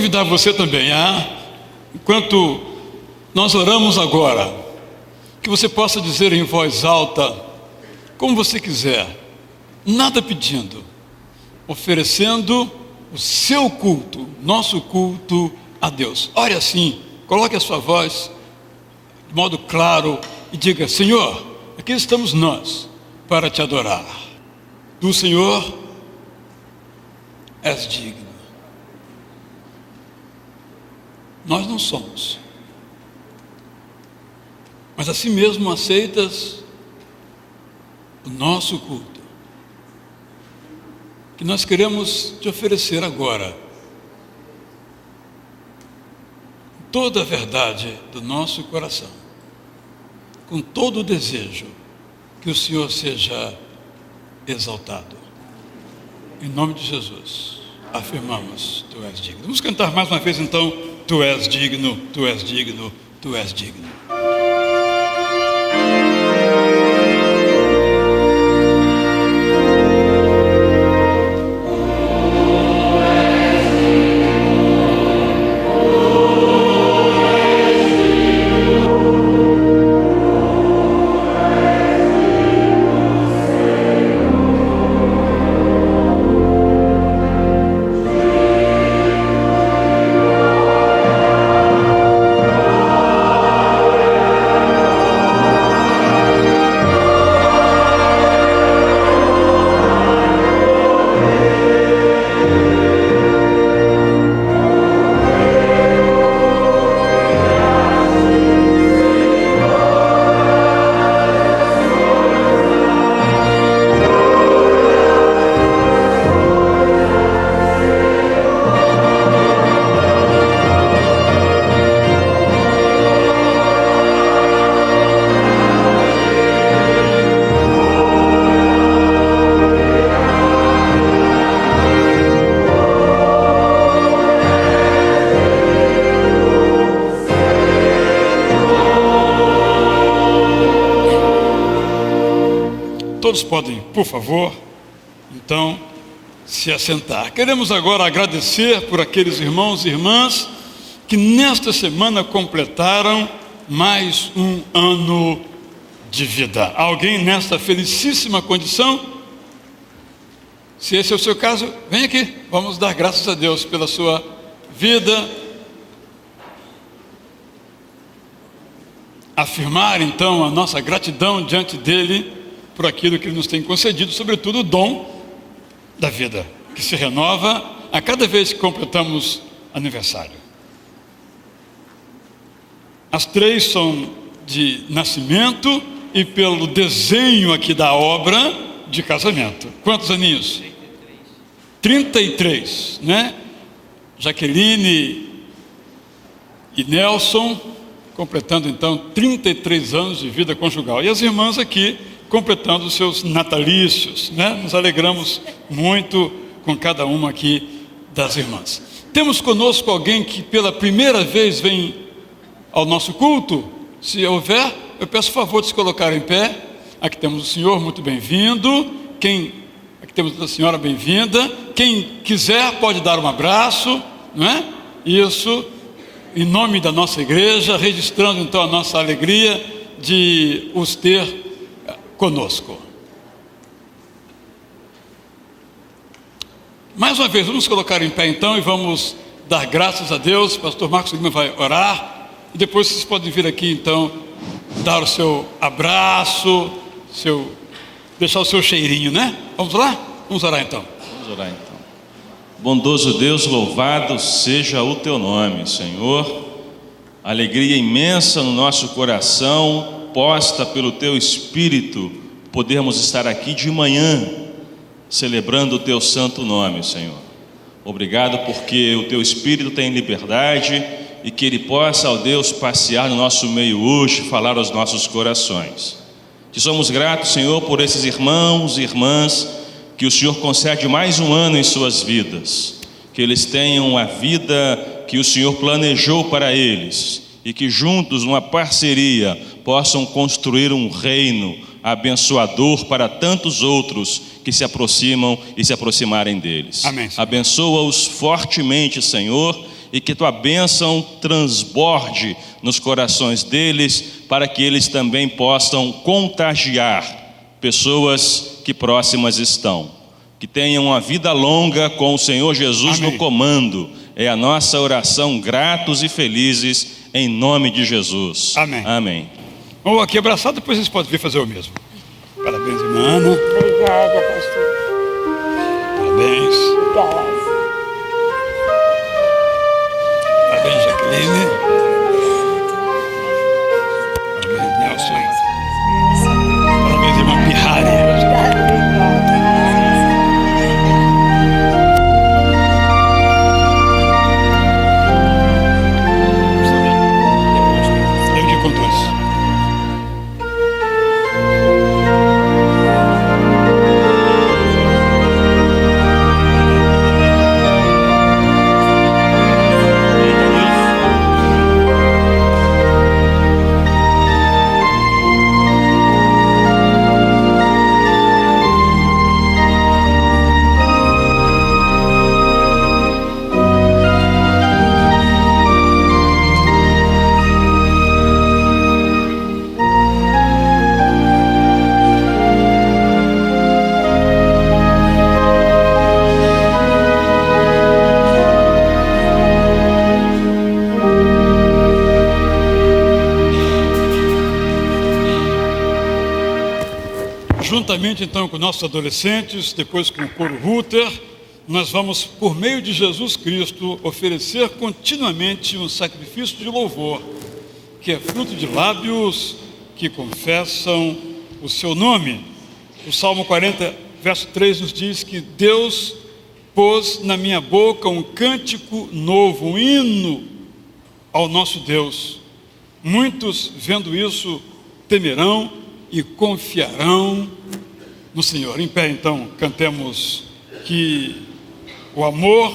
convidar você também enquanto nós oramos agora, que você possa dizer em voz alta, como você quiser, nada pedindo, oferecendo o seu culto, nosso culto a Deus. Ore assim, coloque a sua voz de modo claro e diga: Senhor, aqui estamos nós para te adorar. Do Senhor és digno. Nós não somos, mas assim mesmo aceitas o nosso culto, que nós queremos te oferecer agora, toda a verdade do nosso coração, com todo o desejo que o Senhor seja exaltado. Em nome de Jesus, afirmamos: Tu és digno. Vamos cantar mais uma vez então: Tu és digno, Tu és digno, Tu és digno. Todos podem, por favor, então, se assentar. Queremos agora agradecer por aqueles irmãos e irmãs que nesta semana completaram mais um ano de vida. Alguém nesta felicíssima condição? Se esse é o seu caso, vem aqui. Vamos dar graças a Deus pela sua vida. Afirmar então a nossa gratidão diante dele por aquilo que ele nos tem concedido, sobretudo o dom da vida, que se renova a cada vez que completamos aniversário. As três são de nascimento e pelo desenho aqui da obra de casamento. Quantos aninhos? 33, né? Jaqueline e Nelson, completando então 33 anos de vida conjugal. E as irmãs aqui, completando os seus natalícios, né? Nos alegramos muito com cada uma aqui das irmãs. Temos conosco alguém que pela primeira vez vem ao nosso culto. Se houver, eu peço o favor de se colocar em pé. Aqui temos o senhor, muito bem-vindo. Aqui temos a senhora, bem-vinda. Quem quiser pode dar um abraço, não é? Isso, em nome da nossa igreja, registrando então a nossa alegria de os ter conosco. Mais uma vez, vamos colocar em pé então e vamos dar graças a Deus. O pastor Marcos Lima vai orar e depois vocês podem vir aqui então dar o seu abraço, deixar o seu cheirinho, né? Vamos lá? Vamos orar então. Vamos orar então. Bondoso Deus, louvado seja o teu nome, Senhor. Alegria imensa no nosso coração, posta pelo teu Espírito, podermos estar aqui de manhã celebrando o teu santo nome, Senhor. Obrigado porque o teu Espírito tem liberdade e que ele possa, ó Deus, passear no nosso meio hoje, falar aos nossos corações. Te somos gratos, Senhor, por esses irmãos e irmãs que o Senhor concede mais um ano em suas vidas, que eles tenham a vida que o Senhor planejou para eles e que juntos, numa parceria, possam construir um reino abençoador para tantos outros que se aproximam e se aproximarem deles. Amém. Abençoa-os fortemente, Senhor, e que tua bênção transborde nos corações deles, para que eles também possam contagiar pessoas que próximas estão. Que tenham uma vida longa com o Senhor Jesus no comando. É a nossa oração, gratos e felizes, em nome de Jesus. Amém. Amém. Vamos aqui abraçar, depois vocês podem vir fazer o mesmo. Parabéns, irmã Ana. Obrigada, pastor. Parabéns. Obrigada. Parabéns, Jaqueline. Parabéns, Nelson. Parabéns, irmã Pirrari. Ele que contou isso. Juntamente então com nossos adolescentes, depois com o coro Ruther, nós vamos, por meio de Jesus Cristo, oferecer continuamente um sacrifício de louvor, que é fruto de lábios que confessam o seu nome. O Salmo 40, verso 3 nos diz que Deus pôs na minha boca um cântico novo, um hino ao nosso Deus. Muitos, vendo isso, temerão e confiarão no Senhor. Em pé, então, cantemos que o amor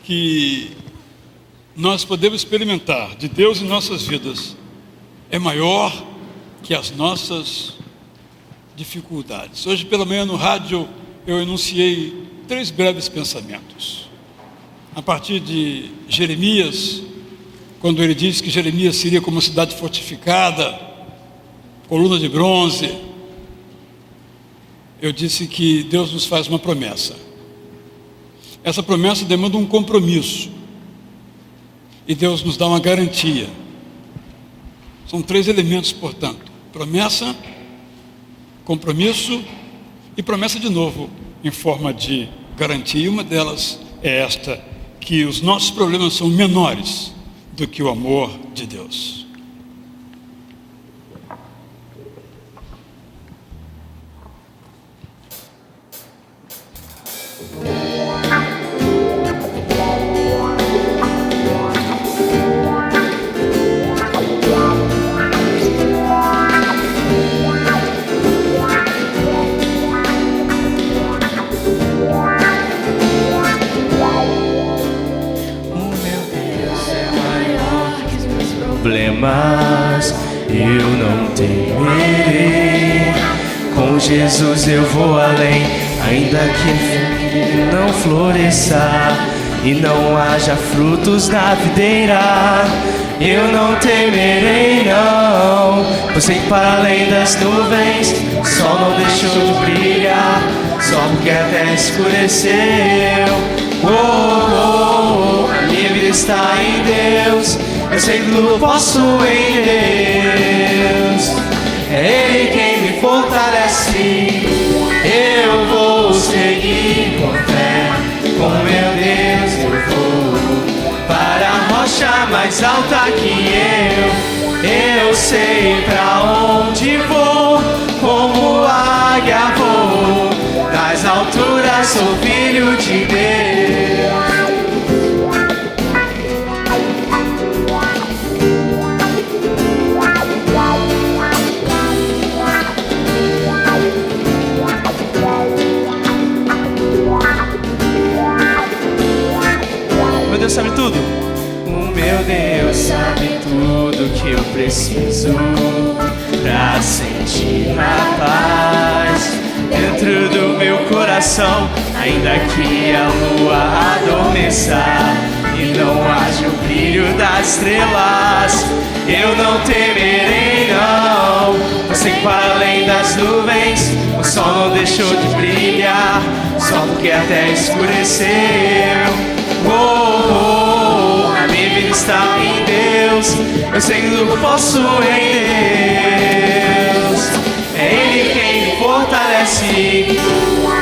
que nós podemos experimentar de Deus em nossas vidas é maior que as nossas dificuldades. Hoje pela manhã no rádio eu enunciei 3 breves pensamentos. A partir de Jeremias, quando ele diz que Jeremias seria como uma cidade fortificada, coluna de bronze, eu disse que Deus nos faz uma promessa. Essa promessa demanda um compromisso. E Deus nos dá uma garantia. São 3 elementos, portanto: promessa, compromisso e promessa de novo, em forma de garantia. E uma delas é esta, que os nossos problemas são menores do que o amor de Deus. Problemas eu não temerei, com Jesus eu vou além, ainda que não floresça e não haja frutos na videira, eu não temerei não, pois sei que para além das nuvens o sol não deixou de brilhar, só porque a terra escureceu. A minha vida está em Deus, eu sei que tudo posso em Deus. É Ele quem me fortalece. Eu vou seguir com fé, com meu Deus eu vou para a rocha mais alta que eu sei pra onde vou, como águia vou, nas alturas sou filho de Deus. Meu Deus sabe tudo. O meu Deus sabe tudo que eu preciso pra sentir a paz dentro do meu coração, ainda que a lua adormeça e não haja o brilho das estrelas. Eu não temerei, não, pois sei que para além das nuvens o sol não deixou de brilhar, só porque até escureceu. Oh, oh, a minha vida está em Deus, eu sei que tudo posso em Deus. É Ele quem me fortalece,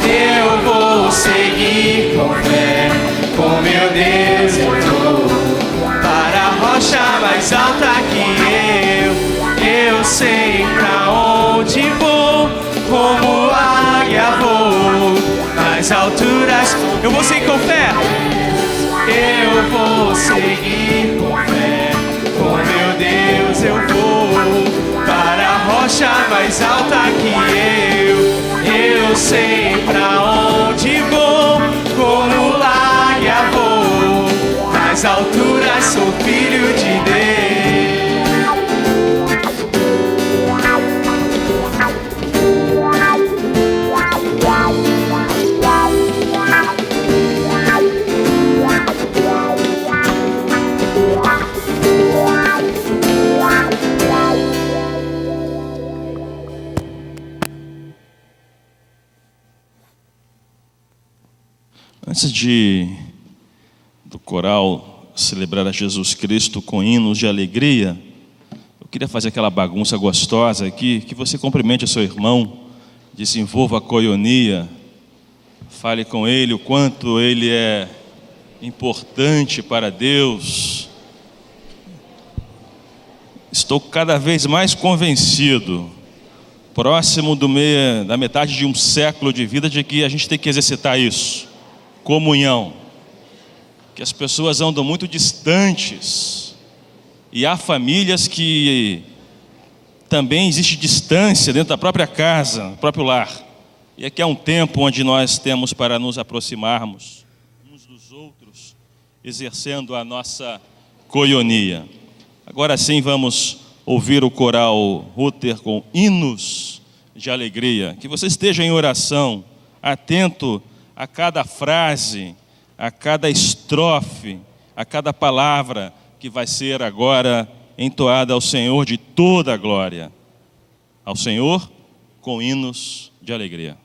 eu vou seguir com fé, com meu Deus eu vou para a rocha mais alta que eu sei pra onde vou, como águia vou, nas alturas, eu vou seguir com fé, eu vou seguir com fé, com meu Deus eu vou para a rocha mais alta que eu sei pra onde vou, como águia vou, nas alturas sou filho de Deus. Antes do coral celebrar a Jesus Cristo com hinos de alegria, eu queria fazer aquela bagunça gostosa aqui, que você cumprimente o seu irmão, desenvolva a koinonia, fale com ele o quanto ele é importante para Deus. Estou cada vez mais convencido, próximo da metade de um século de vida, de que a gente tem que exercitar isso. Comunhão, que as pessoas andam muito distantes e há famílias que também existe distância dentro da própria casa, do próprio lar, e aqui é um tempo onde nós temos para nos aproximarmos uns dos outros, exercendo a nossa koinonia. Agora sim vamos ouvir o coral Ruther com hinos de alegria, que você esteja em oração, atento a cada frase, a cada estrofe, a cada palavra que vai ser agora entoada ao Senhor de toda a glória. Ao Senhor com hinos de alegria.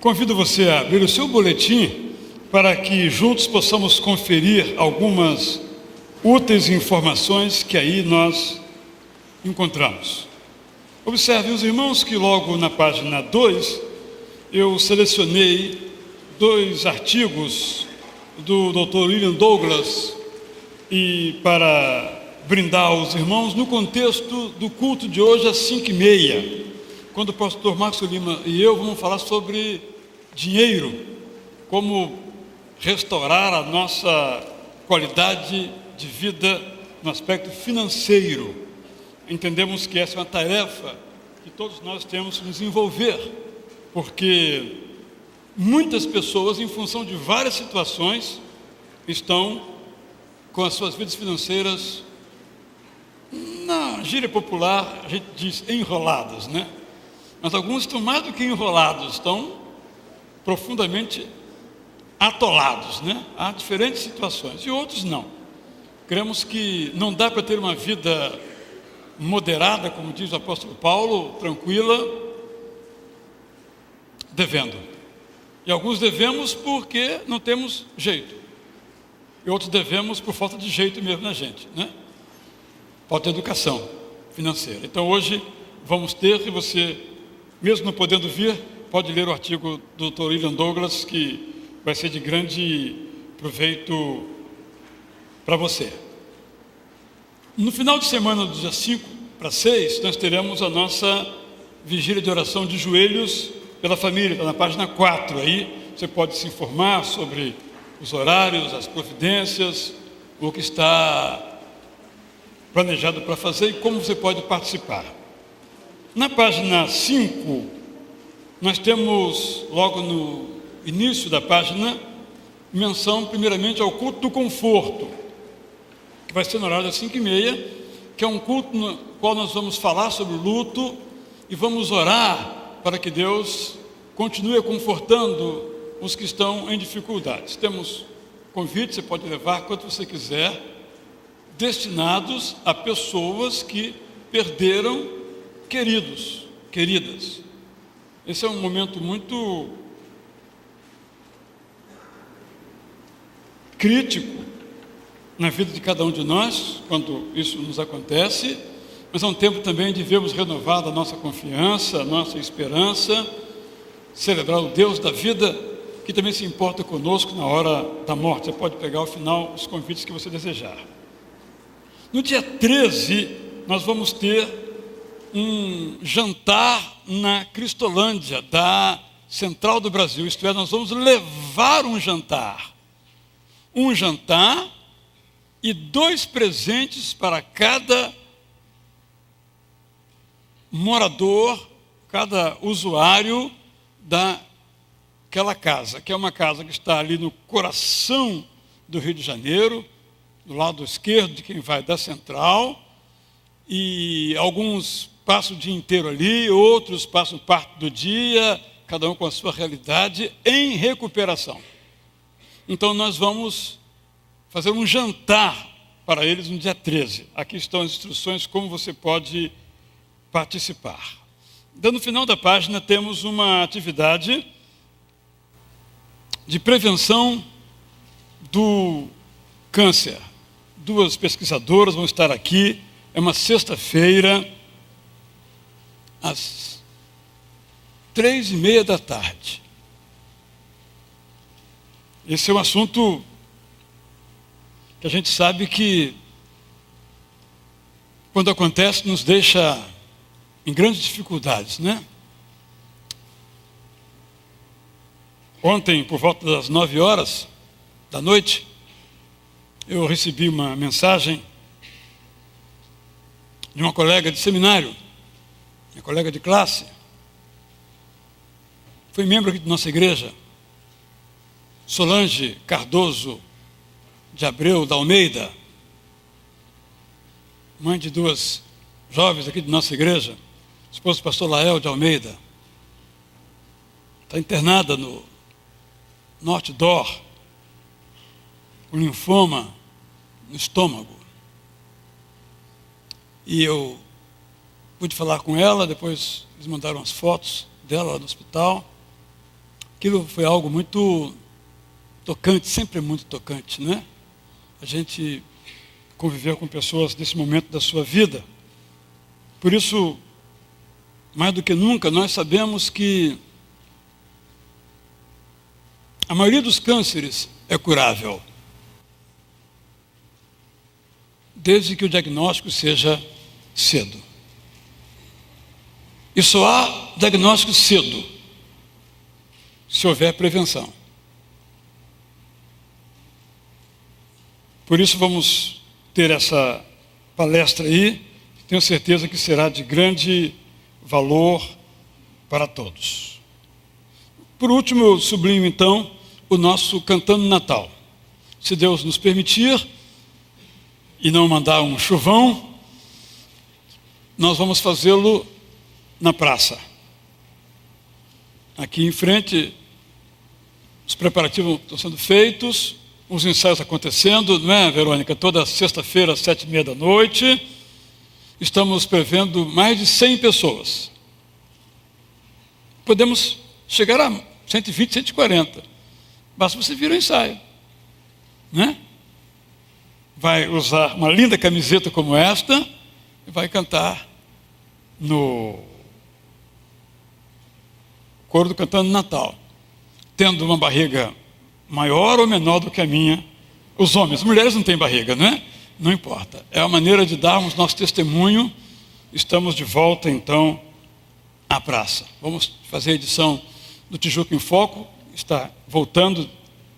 Convido você a abrir o seu boletim para que juntos possamos conferir algumas úteis informações que aí nós encontramos. Observe, os irmãos, que logo na página 2 eu selecionei 2 artigos do Dr. William Douglas e para brindar aos irmãos no contexto do culto de hoje às 5h30, quando o pastor Marcos Lima e eu vamos falar sobre dinheiro, como restaurar a nossa qualidade de vida no aspecto financeiro. Entendemos que essa é uma tarefa que todos nós temos que nos envolver, porque muitas pessoas, em função de várias situações, estão com as suas vidas financeiras, na gíria popular, a gente diz enroladas, né? Mas alguns estão mais do que enrolados, estão profundamente atolados, né? Há diferentes situações, e outros não. Cremos que não dá para ter uma vida moderada, como diz o apóstolo Paulo, tranquila, devendo. E alguns devemos porque não temos jeito. E outros devemos por falta de jeito mesmo na gente, né? Falta de educação financeira. Então hoje vamos ter, e você, mesmo não podendo vir, pode ler o artigo do Dr. William Douglas, que vai ser de grande proveito para você. No final de semana, do dia 5 para 6, nós teremos a nossa vigília de oração de joelhos pela família, está na página 4. Aí você pode se informar sobre os horários, as providências, o que está planejado para fazer e como você pode participar. Na página 5, nós temos, logo no início da página, menção primeiramente ao culto do conforto, que vai ser no horário das 5h30, que é um culto no qual nós vamos falar sobre o luto e vamos orar para que Deus continue confortando os que estão em dificuldades. Temos convite, você pode levar quanto você quiser, destinados a pessoas que perderam queridos, queridas. Esse é um momento muito crítico na vida de cada um de nós, quando isso nos acontece, mas é um tempo também de vermos renovada a nossa confiança, a nossa esperança, celebrar o Deus da vida, que também se importa conosco na hora da morte. Você pode pegar ao final os convites que você desejar. No dia 13, nós vamos ter um jantar na Cristolândia, da Central do Brasil. Isto é, nós vamos levar um jantar e 2 presentes para cada morador, cada usuário daquela casa, que é uma casa que está ali no coração do Rio de Janeiro, do lado esquerdo de quem vai da Central, e alguns passam o dia inteiro ali, outros passam parte do dia, cada um com a sua realidade, em recuperação. Então nós vamos fazer um jantar para eles no dia 13. Aqui estão as instruções como você pode participar. Então, no final da página temos uma atividade de prevenção do câncer. 2 pesquisadoras vão estar aqui. É uma sexta-feira, às 3h30 da tarde. Esse é um assunto que a gente sabe que, quando acontece, nos deixa em grandes dificuldades, né? Ontem, por volta das 9h da noite, eu recebi uma mensagem de uma colega de seminário, minha colega de classe, foi membro aqui de nossa igreja, Solange Cardoso de Abreu da Almeida, mãe de 2 jovens aqui de nossa igreja, esposa do pastor Lael de Almeida, está internada no Norte Dor, com linfoma no estômago. E eu pude falar com ela, depois eles mandaram as fotos dela lá no hospital. Aquilo foi algo muito tocante, sempre muito tocante, né? A gente conviveu com pessoas nesse momento da sua vida. Por isso, mais do que nunca, nós sabemos que a maioria dos cânceres é curável, desde que o diagnóstico seja cedo. E só há diagnóstico cedo se houver prevenção. Por isso vamos ter essa palestra aí, tenho certeza que será de grande valor para todos. Por último, eu sublinho então o nosso Cantando Natal. Se Deus nos permitir e não mandar um chuvão, nós vamos fazê-lo na praça. Aqui em frente, os preparativos estão sendo feitos, os ensaios acontecendo, não é, Verônica? Toda sexta-feira, às 19h30. Estamos prevendo mais de 100 pessoas. Podemos chegar a 120, 140. Basta você vir ao ensaio, né? Vai usar uma linda camiseta como esta e vai cantar no coro do Cantando Natal, tendo uma barriga maior ou menor do que a minha. Os homens, as mulheres não têm barriga, né? Não importa, é a maneira de darmos nosso testemunho. Estamos de volta então à praça. Vamos fazer a edição do Tijuca em Foco, está voltando em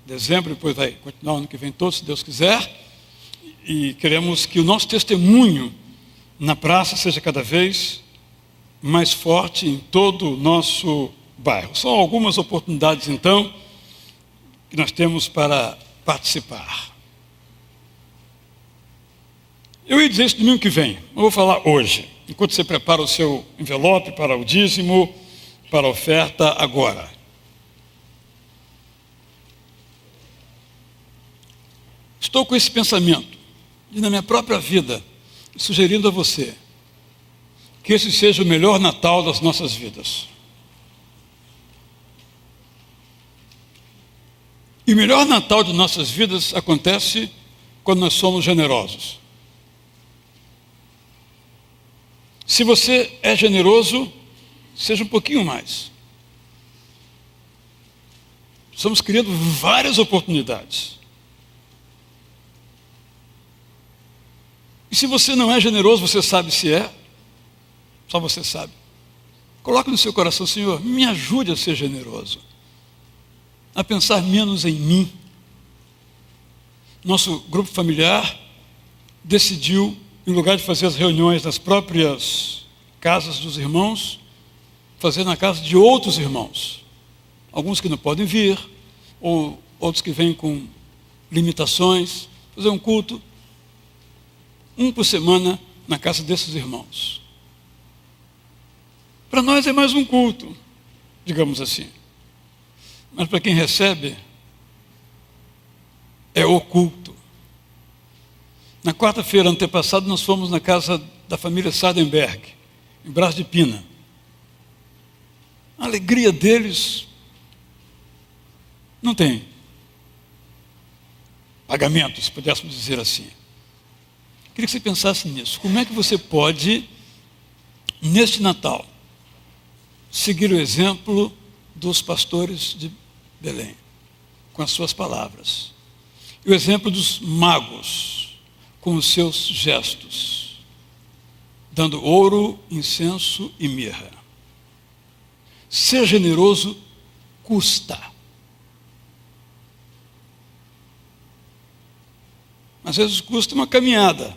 dezembro, depois vai continuar ano que vem todo, se Deus quiser. E queremos que o nosso testemunho na praça seja cada vez mais forte em todo o nosso bairro. São algumas oportunidades então que nós temos para participar. Eu ia dizer isso domingo que vem, eu vou falar hoje, enquanto você prepara o seu envelope para o dízimo, para a oferta agora. Estou com esse pensamento, e na minha própria vida, sugerindo a você, que esse seja o melhor Natal das nossas vidas. E o melhor Natal de nossas vidas acontece quando nós somos generosos. Se você é generoso, seja um pouquinho mais. Estamos criando várias oportunidades. E se você não é generoso, você sabe se é, só você sabe. Coloque no seu coração: Senhor, me ajude a ser generoso, a pensar menos em mim. Nosso grupo familiar decidiu, em lugar de fazer as reuniões nas próprias casas dos irmãos, fazer na casa de outros irmãos. Alguns que não podem vir, ou outros que vêm com limitações, fazer um culto, um por semana, na casa desses irmãos. Para nós é mais um culto, digamos assim. Mas para quem recebe, é o culto. Na quarta-feira antepassada, nós fomos na casa da família Sardenberg, em Brás de Pina. A alegria deles não tem pagamento, se pudéssemos dizer assim. Queria que você pensasse nisso. Como é que você pode, neste Natal, seguir o exemplo dos pastores de Belém, com as suas palavras, e o exemplo dos magos, com os seus gestos, dando ouro, incenso e mirra. Ser generoso custa. Às vezes custa uma caminhada,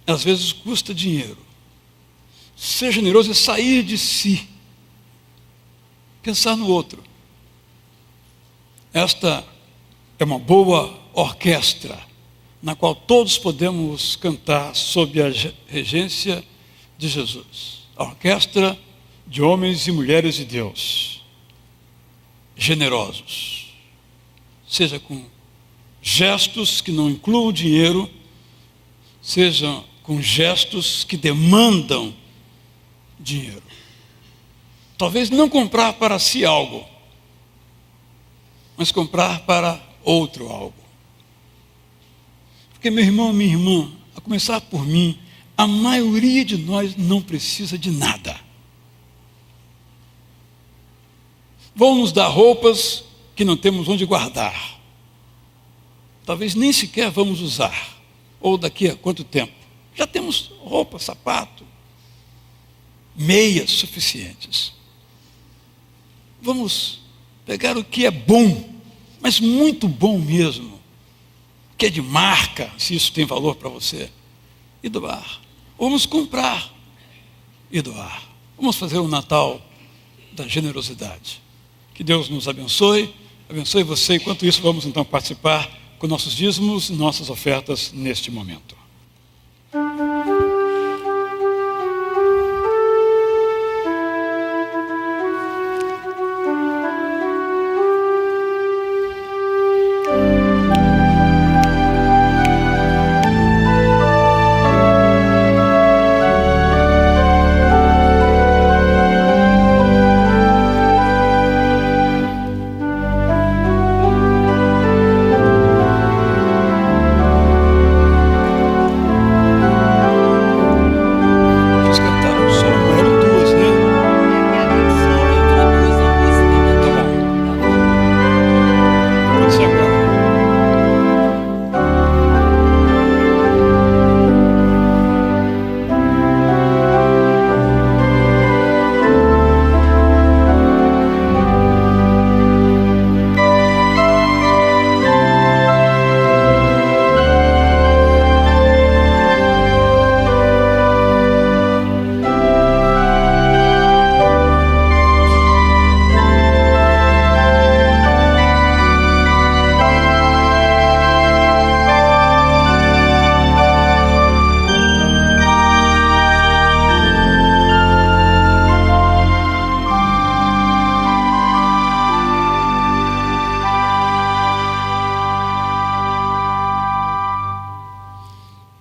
às vezes custa dinheiro. Ser generoso é sair de si, pensar no outro. Esta é uma boa orquestra, na qual todos podemos cantar sob a regência de Jesus. A orquestra de homens e mulheres de Deus, generosos, seja com gestos que não incluam dinheiro, seja com gestos que demandam dinheiro. Talvez não comprar para si algo, mas comprar para outro algo. Porque, meu irmão, minha irmã, a começar por mim, a maioria de nós não precisa de nada. Vão nos dar roupas que não temos onde guardar. Talvez nem sequer vamos usar. Ou daqui a quanto tempo? Já temos roupa, sapato, meias suficientes. Vamos pegar o que é bom, mas muito bom mesmo, que é de marca, se isso tem valor para você, e doar. Vamos comprar e doar. Vamos fazer um Natal da generosidade. Que Deus nos abençoe você. Enquanto isso, vamos então participar com nossos dízimos e nossas ofertas neste momento.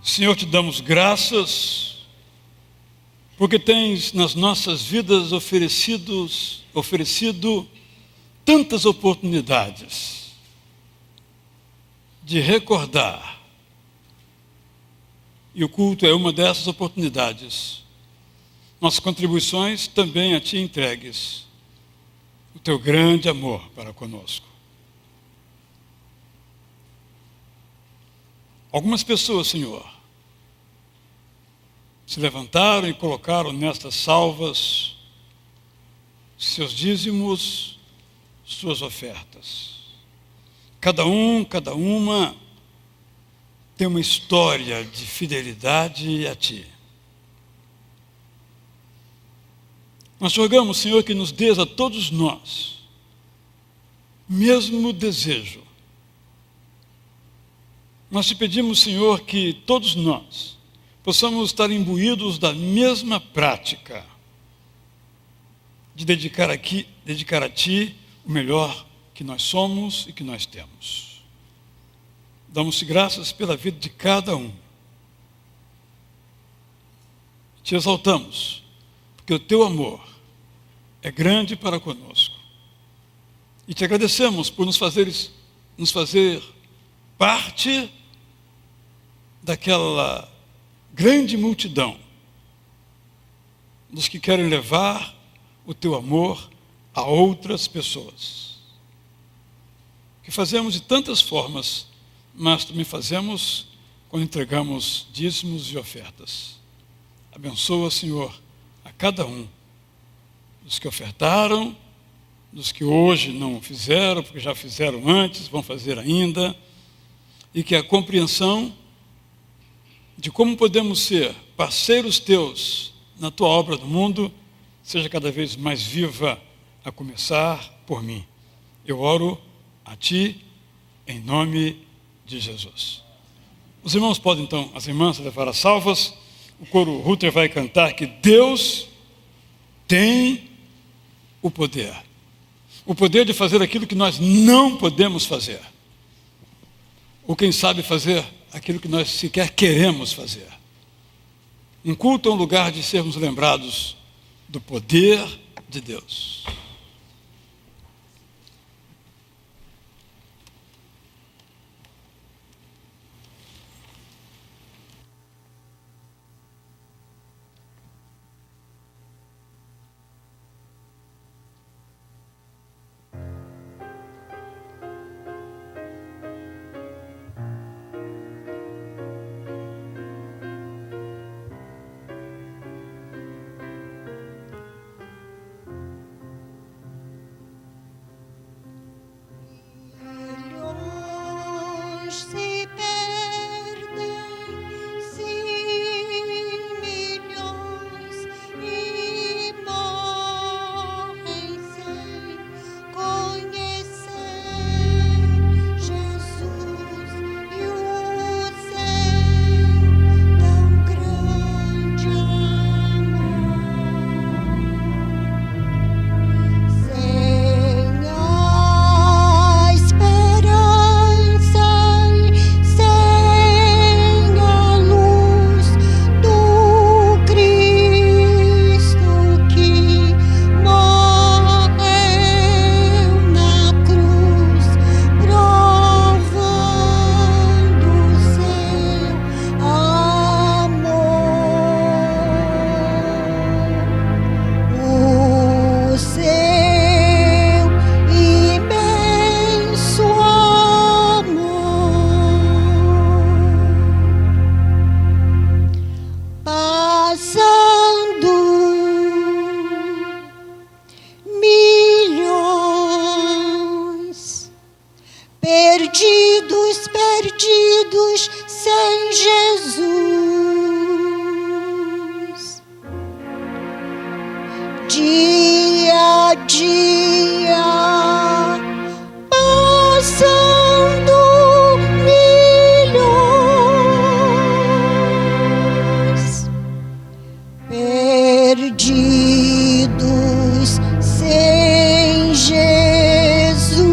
Senhor, te damos graças, porque tens nas nossas vidas oferecido tantas oportunidades de recordar, e o culto é uma dessas oportunidades. Nossas contribuições também a Ti entregues, o Teu grande amor para conosco. Algumas pessoas, Senhor, se levantaram e colocaram nestas salvas seus dízimos, suas ofertas. Cada uma tem uma história de fidelidade a Ti. Nós rogamos, Senhor, que nos dês a todos nós mesmo desejo. Nós te pedimos, Senhor, que todos nós possamos estar imbuídos da mesma prática de dedicar a Ti o melhor que nós somos e que nós temos. Damos-te graças pela vida de cada um. Te exaltamos, porque o Teu amor é grande para conosco. E te agradecemos por nos fazer parte daquela grande multidão dos que querem levar o Teu amor a outras pessoas. Que fazemos de tantas formas, mas também fazemos quando entregamos dízimos e ofertas. Abençoa, Senhor, a cada um dos que ofertaram, dos que hoje não fizeram, porque já fizeram antes, vão fazer ainda, e que a compreensão de como podemos ser parceiros Teus na Tua obra no mundo seja cada vez mais viva, a começar por mim. Eu oro a Ti em nome de Jesus. Os irmãos podem então, as irmãs, levar as salvas. O coro Ruther vai cantar que Deus tem o poder de fazer aquilo que nós não podemos fazer, ou quem sabe fazer aquilo que nós sequer queremos fazer. Um culto é um lugar de sermos lembrados do poder de Deus. Se perdem, sim, milhões e morrem sem conhecer Jesus e o seu tão grande amor. Sem a esperança sem a luz do Cristo que morreu na cruz, provando seu amor, o seu imenso amor, passando milhões, perdidos, perdidos sem Jesus, dia a dia, passando milhões, perdidos sem Jesus.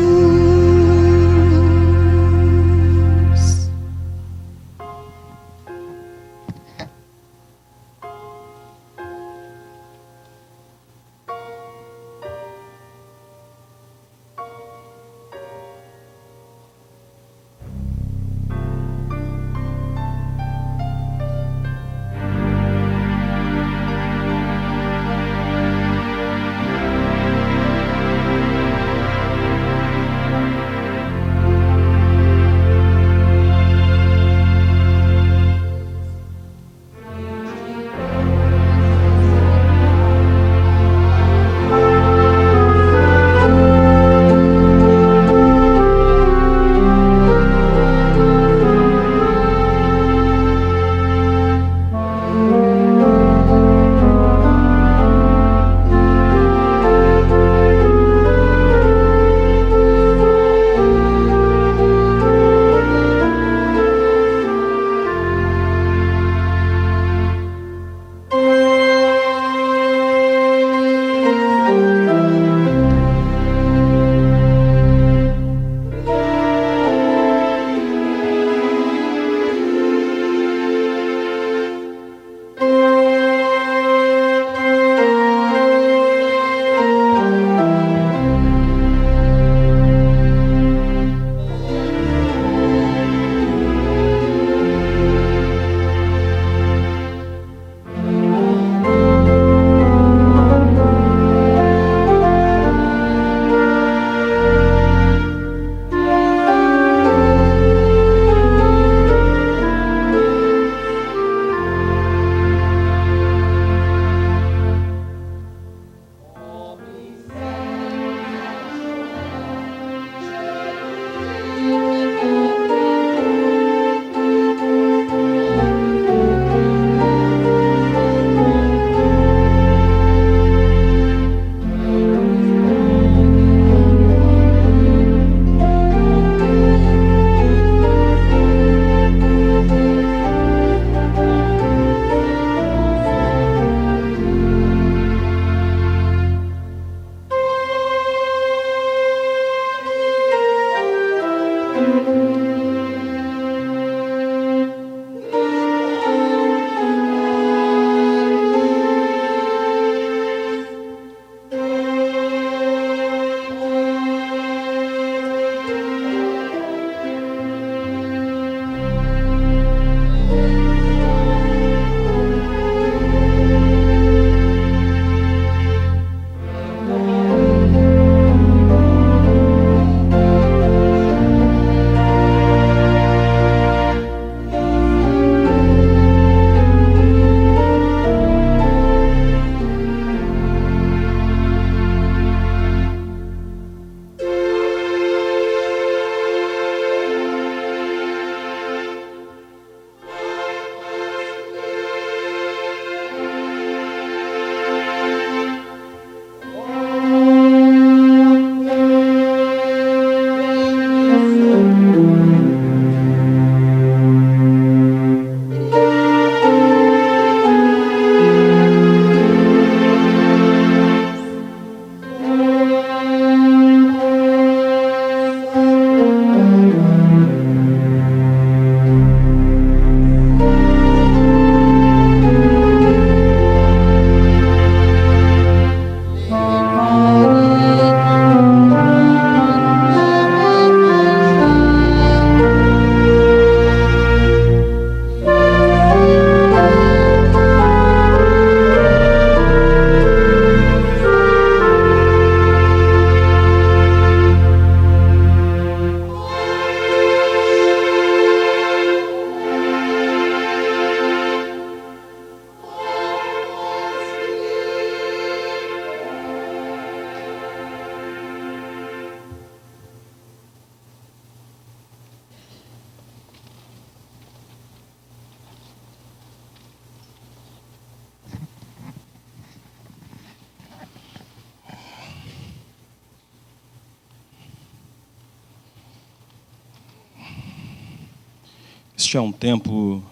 Este é um tempo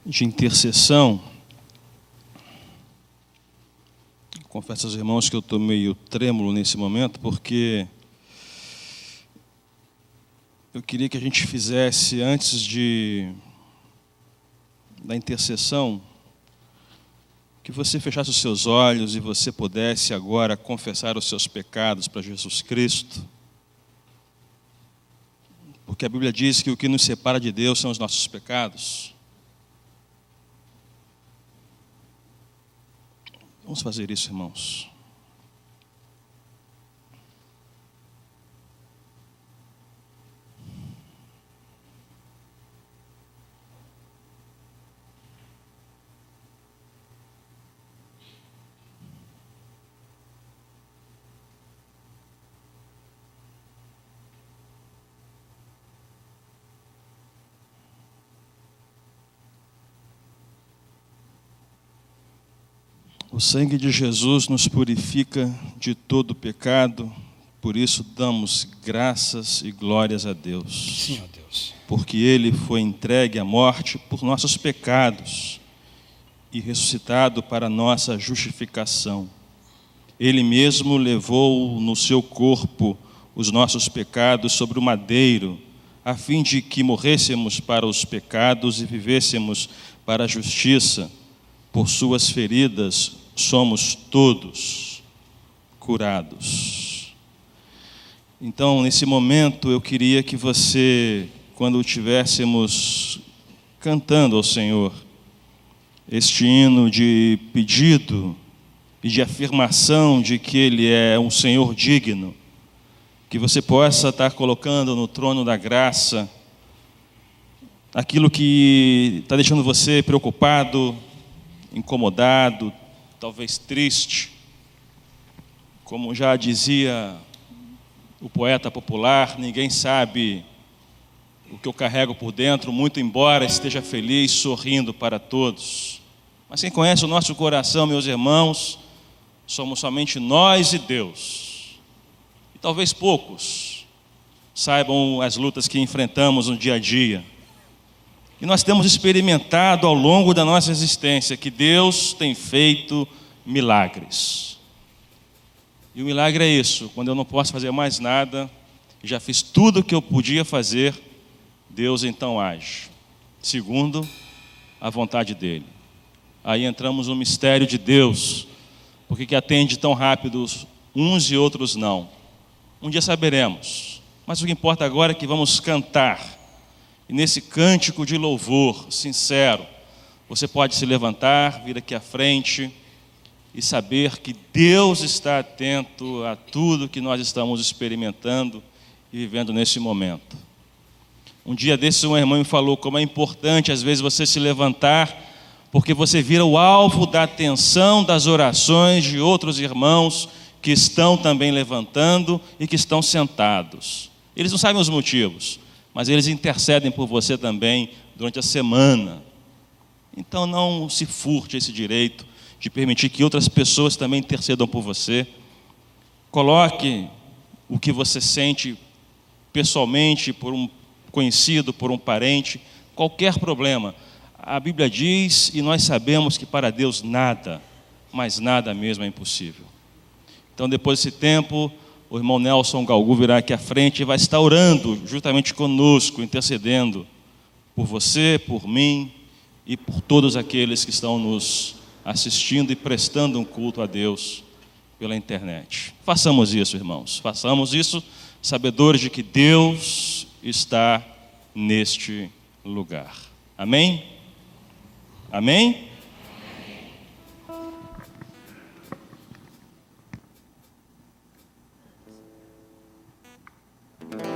de intercessão. Confesso aos irmãos que eu estou meio trêmulo nesse momento, porque eu queria que a gente fizesse, antes da intercessão, que você fechasse os seus olhos e você pudesse agora confessar os seus pecados para Jesus Cristo. Porque a Bíblia diz que o que nos separa de Deus são os nossos pecados. Vamos fazer isso, irmãos. O sangue de Jesus nos purifica de todo pecado, por isso damos graças e glórias a Deus. Sim, ó Deus. Porque Ele foi entregue à morte por nossos pecados e ressuscitado para nossa justificação. Ele mesmo levou no seu corpo os nossos pecados sobre o madeiro, a fim de que morrêssemos para os pecados e vivêssemos para a justiça. Por suas feridas somos todos curados. Então, nesse momento, eu queria que você, quando estivéssemos cantando ao Senhor este hino de pedido e de afirmação de que Ele é um Senhor digno, que você possa estar colocando no trono da graça aquilo que está deixando você preocupado, incomodado, talvez triste. Como já dizia o poeta popular, ninguém sabe o que eu carrego por dentro, muito embora esteja feliz, sorrindo para todos. Mas quem conhece o nosso coração, meus irmãos, somos somente nós e Deus. E talvez poucos saibam as lutas que enfrentamos no dia a dia. E nós temos experimentado ao longo da nossa existência que Deus tem feito milagres. E o milagre é isso: quando eu não posso fazer mais nada, já fiz tudo o que eu podia fazer, Deus então age, segundo a vontade dEle. Aí entramos no mistério de Deus, porque que atende tão rápido uns e outros não. Um dia saberemos, mas o que importa agora é que vamos cantar. E nesse cântico de louvor sincero, você pode se levantar, vir aqui à frente e saber que Deus está atento a tudo que nós estamos experimentando e vivendo nesse momento. Um dia desses, uma irmã me falou como é importante às vezes você se levantar, porque você vira o alvo da atenção das orações de outros irmãos que estão também levantando e que estão sentados. Eles não sabem os motivos, mas eles intercedem por você também durante a semana. Então não se furte esse direito de permitir que outras pessoas também intercedam por você. Coloque o que você sente pessoalmente por um conhecido, por um parente, qualquer problema. A Bíblia diz, e nós sabemos que para Deus nada, mas nada mesmo é impossível. Então depois desse tempo, o irmão Nelson Galgu virá aqui à frente e vai estar orando juntamente conosco, intercedendo por você, por mim e por todos aqueles que estão nos assistindo e prestando um culto a Deus pela internet. Façamos isso, irmãos. Façamos isso, sabedores de que Deus está neste lugar. Amém? Amém? Deus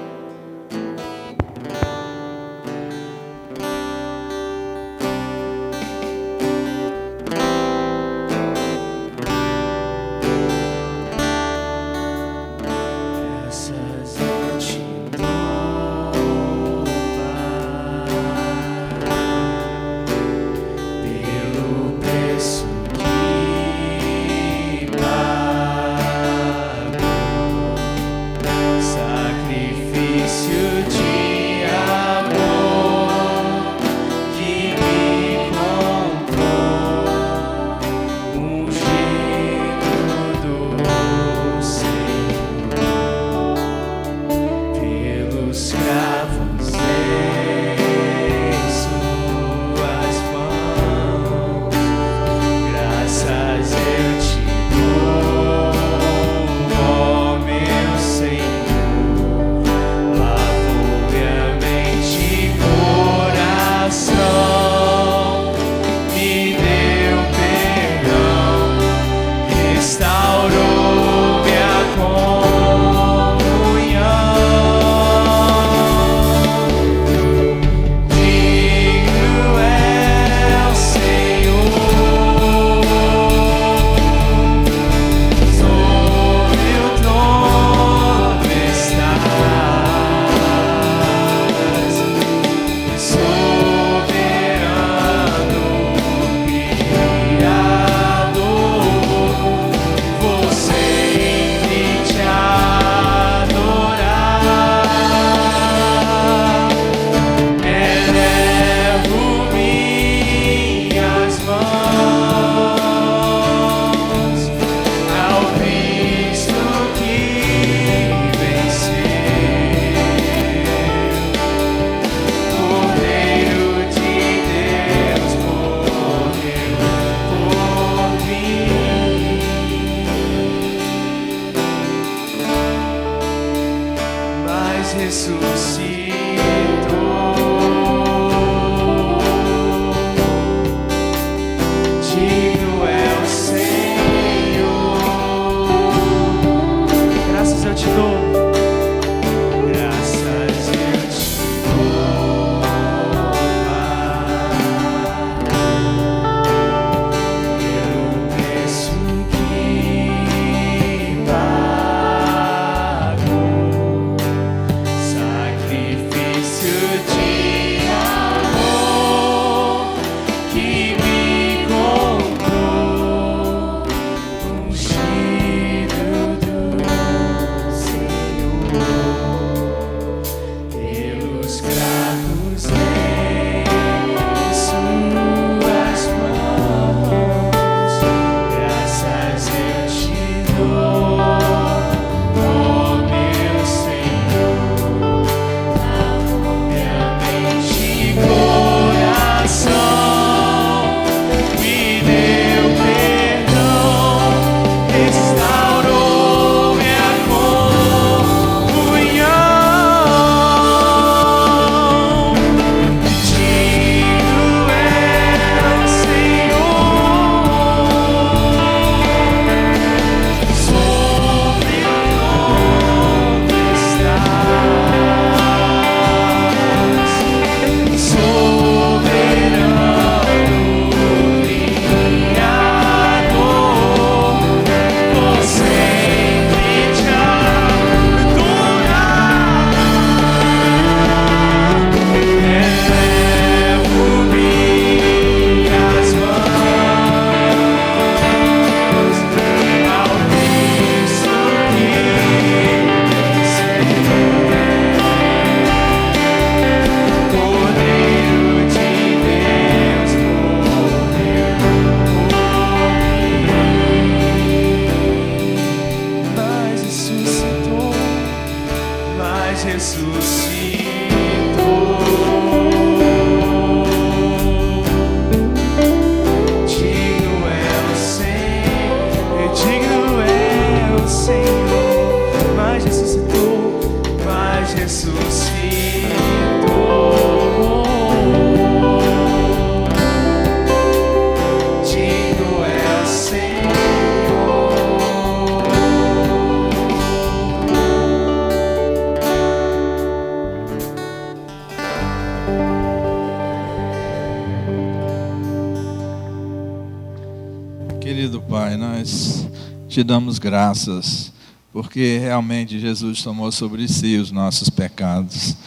Querido Pai, nós te damos graças, porque realmente Jesus tomou sobre si os nossos pecados,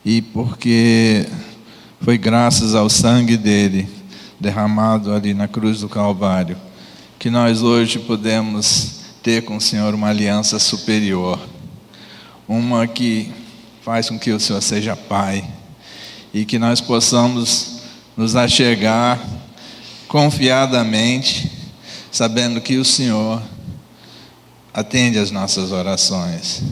e porque foi graças ao sangue dele, derramado ali na cruz do Calvário, que nós hoje podemos ter com o Senhor uma aliança superior, uma que faz com que o Senhor seja Pai, e que nós possamos nos achegar confiadamente, sabendo que o Senhor atende as nossas orações.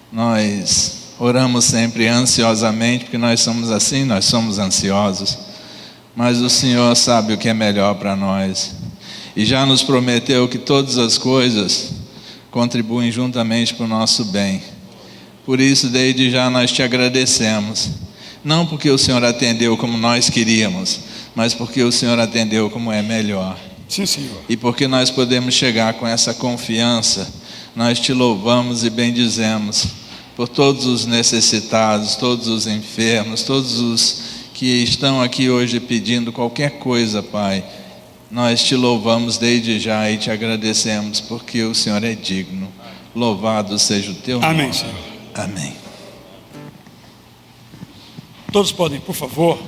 Nós oramos sempre ansiosamente, porque nós somos assim, nós somos ansiosos, mas o Senhor sabe o que é melhor para nós, e já nos prometeu que todas as coisas contribuem juntamente para o nosso bem. Por isso, desde já nós te agradecemos, não porque o Senhor atendeu como nós queríamos, mas porque o Senhor atendeu como é melhor. Sim, Senhor. E porque nós podemos chegar com essa confiança, nós te louvamos e bendizemos por todos os necessitados, todos os enfermos, todos os que estão aqui hoje pedindo qualquer coisa, Pai. Nós te louvamos desde já e te agradecemos, porque o Senhor é digno. Louvado seja o teu nome. Amém, Senhor. Amém. Todos podem, por favor,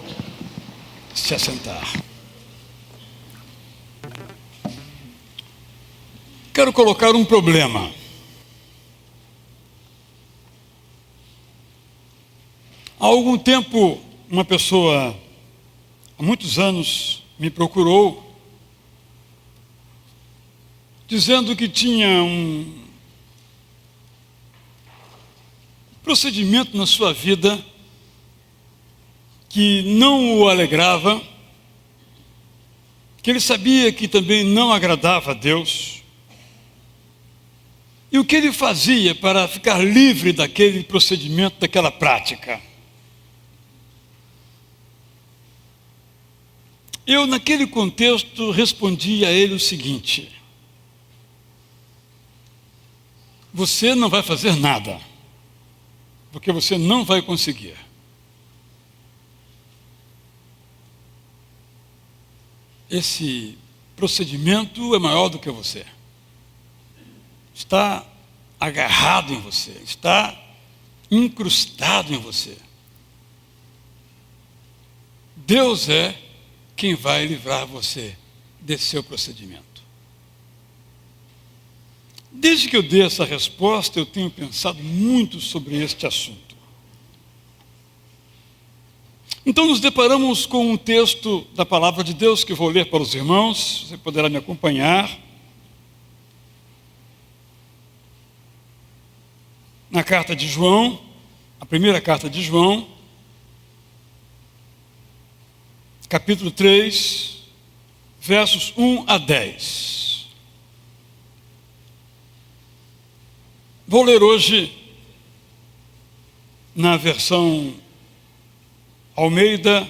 se assentar. Quero colocar um problema. Há algum tempo, uma pessoa, há muitos anos, me procurou, dizendo que tinha um procedimento na sua vida que não o alegrava, que ele sabia que também não agradava a Deus, e o que ele fazia para ficar livre daquele procedimento, daquela prática. Eu, naquele contexto, respondi a ele o seguinte: você não vai fazer nada, porque você não vai conseguir. Esse procedimento é maior do que você. Está agarrado em você, está incrustado em você. Deus é quem vai livrar você desse seu procedimento. Desde que eu dei essa resposta, eu tenho pensado muito sobre este assunto. Então nos deparamos com um texto da palavra de Deus que vou ler para os irmãos, você poderá me acompanhar. Na carta de João, a primeira carta de João, capítulo 3, versos 1 a 10. Vou ler hoje na versão Almeida,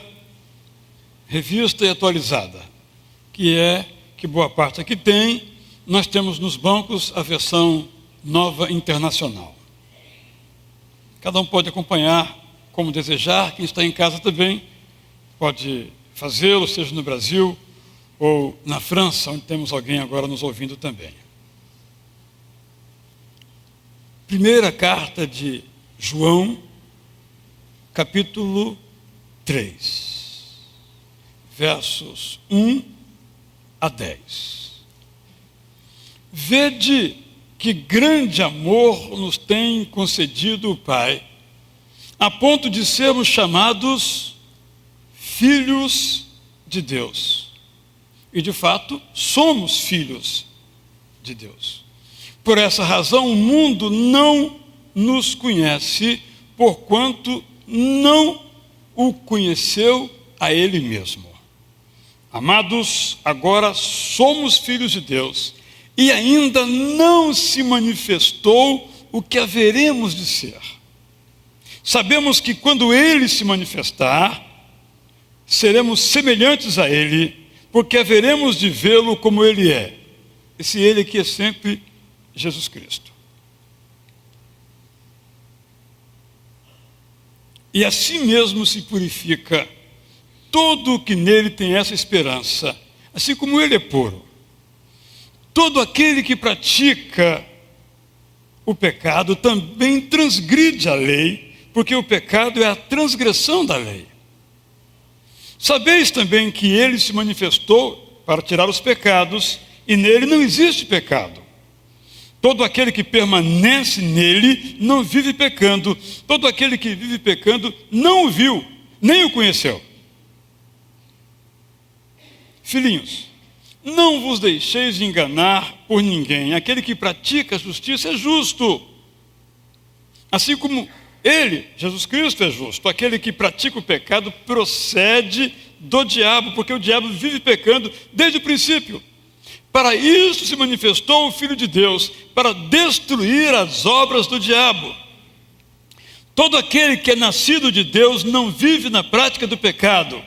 revista e atualizada, que boa parte aqui tem. Nós temos nos bancos a versão Nova Internacional. Cada um pode acompanhar como desejar. Quem está em casa também pode fazê-lo, seja no Brasil ou na França, onde temos alguém agora nos ouvindo também. Primeira carta de João, capítulo 3, versos 1 a 10. Vede que grande amor nos tem concedido o Pai, a ponto de sermos chamados filhos de Deus. E de fato, somos filhos de Deus. Por essa razão, o mundo não nos conhece, porquanto não o conheceu a Ele mesmo. Amados, agora somos filhos de Deus, e ainda não se manifestou o que haveremos de ser. Sabemos que quando Ele se manifestar, seremos semelhantes a Ele, porque haveremos de vê-lo como Ele é. Esse Ele aqui é sempre Jesus Cristo. E assim mesmo se purifica todo o que nele tem essa esperança, assim como Ele é puro. todo aquele que pratica o pecado também transgride a lei, porque o pecado é a transgressão da lei. Sabeis também que ele se manifestou para tirar os pecados, e nele não existe pecado. Todo aquele que permanece nele não vive pecando. Todo aquele que vive pecando não o viu, nem o conheceu. Filhinhos, não vos deixeis enganar por ninguém. Aquele que pratica a justiça é justo, assim como ele, Jesus Cristo, é justo. Aquele que pratica o pecado procede do diabo, porque o diabo vive pecando desde o princípio. Para isso se manifestou o Filho de Deus, para destruir as obras do diabo. Todo aquele que é nascido de Deus não vive na prática do pecado,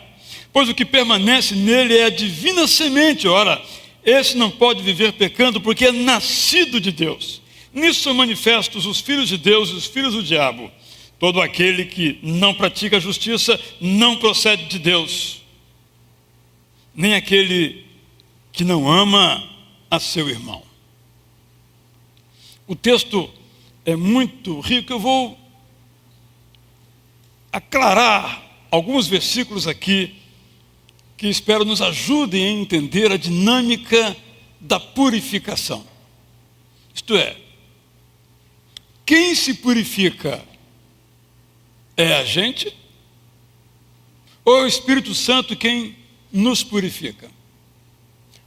pois o que permanece nele é a divina semente. Ora, esse não pode viver pecando, porque é nascido de Deus. Nisso são manifestos os filhos de Deus e os filhos do diabo. Todo aquele que não pratica a justiça não procede de Deus, nem aquele que não ama a seu irmão. O texto é muito rico. Eu vou aclarar alguns versículos aqui que espero nos ajudem a entender a dinâmica da purificação. Isto é, quem se purifica é a gente, ou é o Espírito Santo quem nos purifica?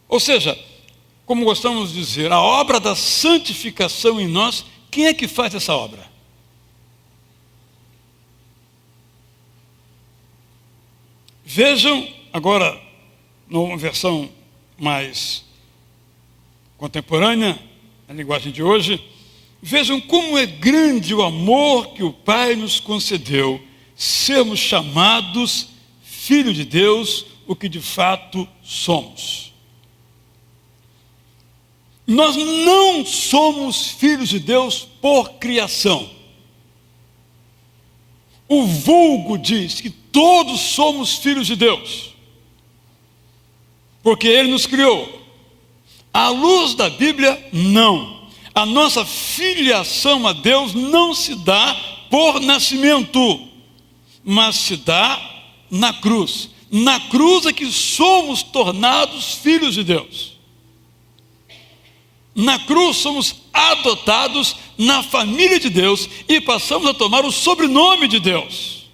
Ou seja, como gostamos de dizer, a obra da santificação em nós, quem é que faz essa obra? Vejam agora, numa versão mais contemporânea, na linguagem de hoje, vejam como é grande o amor que o Pai nos concedeu, sermos chamados filhos de Deus, o que de fato somos. Nós não somos filhos de Deus por criação. O vulgo diz que todos somos filhos de Deus, porque Ele nos criou. À luz da Bíblia, não. A nossa filiação a Deus não se dá por nascimento, mas se dá na cruz. Na cruz é que somos tornados filhos de Deus. Na cruz somos adotados na família de Deus e passamos a tomar o sobrenome de Deus.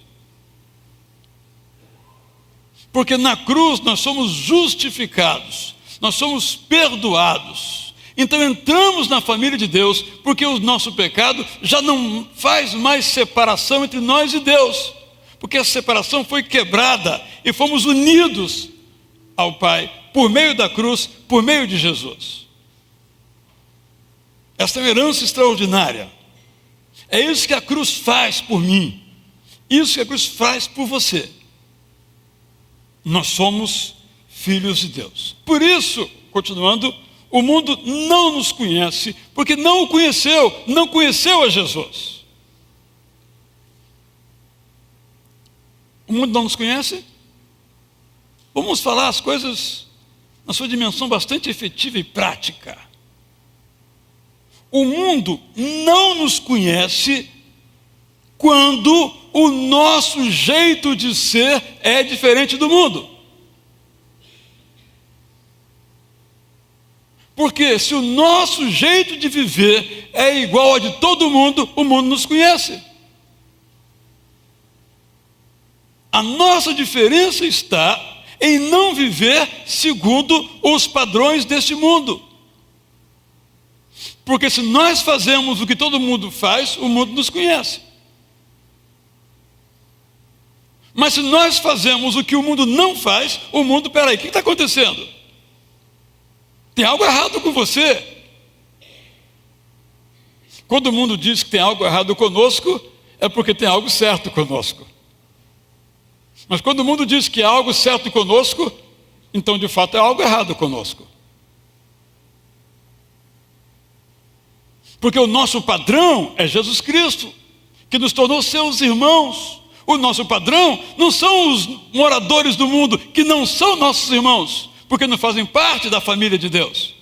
Porque na cruz nós somos justificados, nós somos perdoados. Então entramos na família de Deus, porque o nosso pecado já não faz mais separação entre nós e Deus, porque a separação foi quebrada e fomos unidos ao Pai por meio da cruz, por meio de Jesus. Esta é uma herança extraordinária. É isso que a cruz faz por mim, isso que a cruz faz por você. Nós somos filhos de Deus. Por isso, continuando, o mundo não nos conhece, porque não o conheceu, não conheceu a Jesus. O mundo não nos conhece? Vamos falar as coisas na sua dimensão bastante efetiva e prática. O mundo não nos conhece quando o nosso jeito de ser é diferente do mundo. Porque se o nosso jeito de viver é igual ao de todo mundo, o mundo nos conhece. A nossa diferença está em não viver segundo os padrões deste mundo. Porque se nós fazemos o que todo mundo faz, o mundo nos conhece. Mas se nós fazemos o que o mundo não faz, o mundo, peraí, o que está acontecendo? Tem algo errado com você. Quando o mundo diz que tem algo errado conosco, é porque tem algo certo conosco. Mas quando o mundo diz que há algo certo conosco, então de fato é algo errado conosco. Porque o nosso padrão é Jesus Cristo, que nos tornou seus irmãos. O nosso padrão não são os moradores do mundo, que não são nossos irmãos, porque não fazem parte da família de Deus.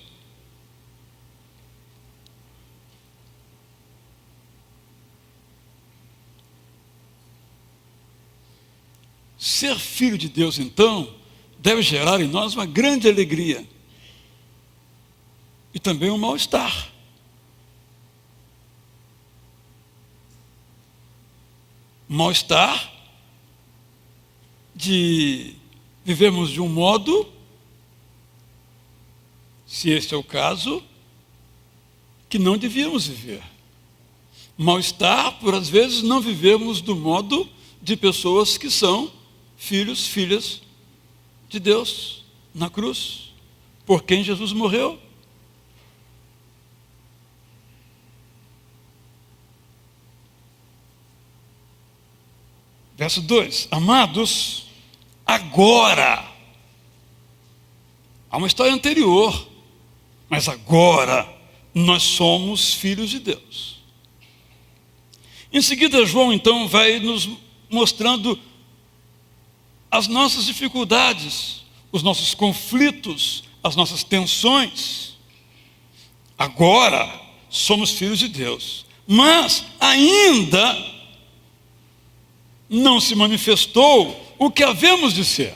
filho de Deus, então, deve gerar em nós uma grande alegria e também um mal-estar. Mal-estar de vivermos de um modo, se este é o caso, que não devíamos viver. Mal-estar por, às vezes, não vivermos do modo de pessoas que são filhos, filhas de Deus na cruz, por quem Jesus morreu. Verso 2: amados, agora, há uma história anterior, mas agora nós somos filhos de Deus. Em seguida, João então vai nos mostrando as nossas dificuldades, os nossos conflitos, as nossas tensões. Agora somos filhos de Deus, mas ainda não se manifestou o que havemos de ser.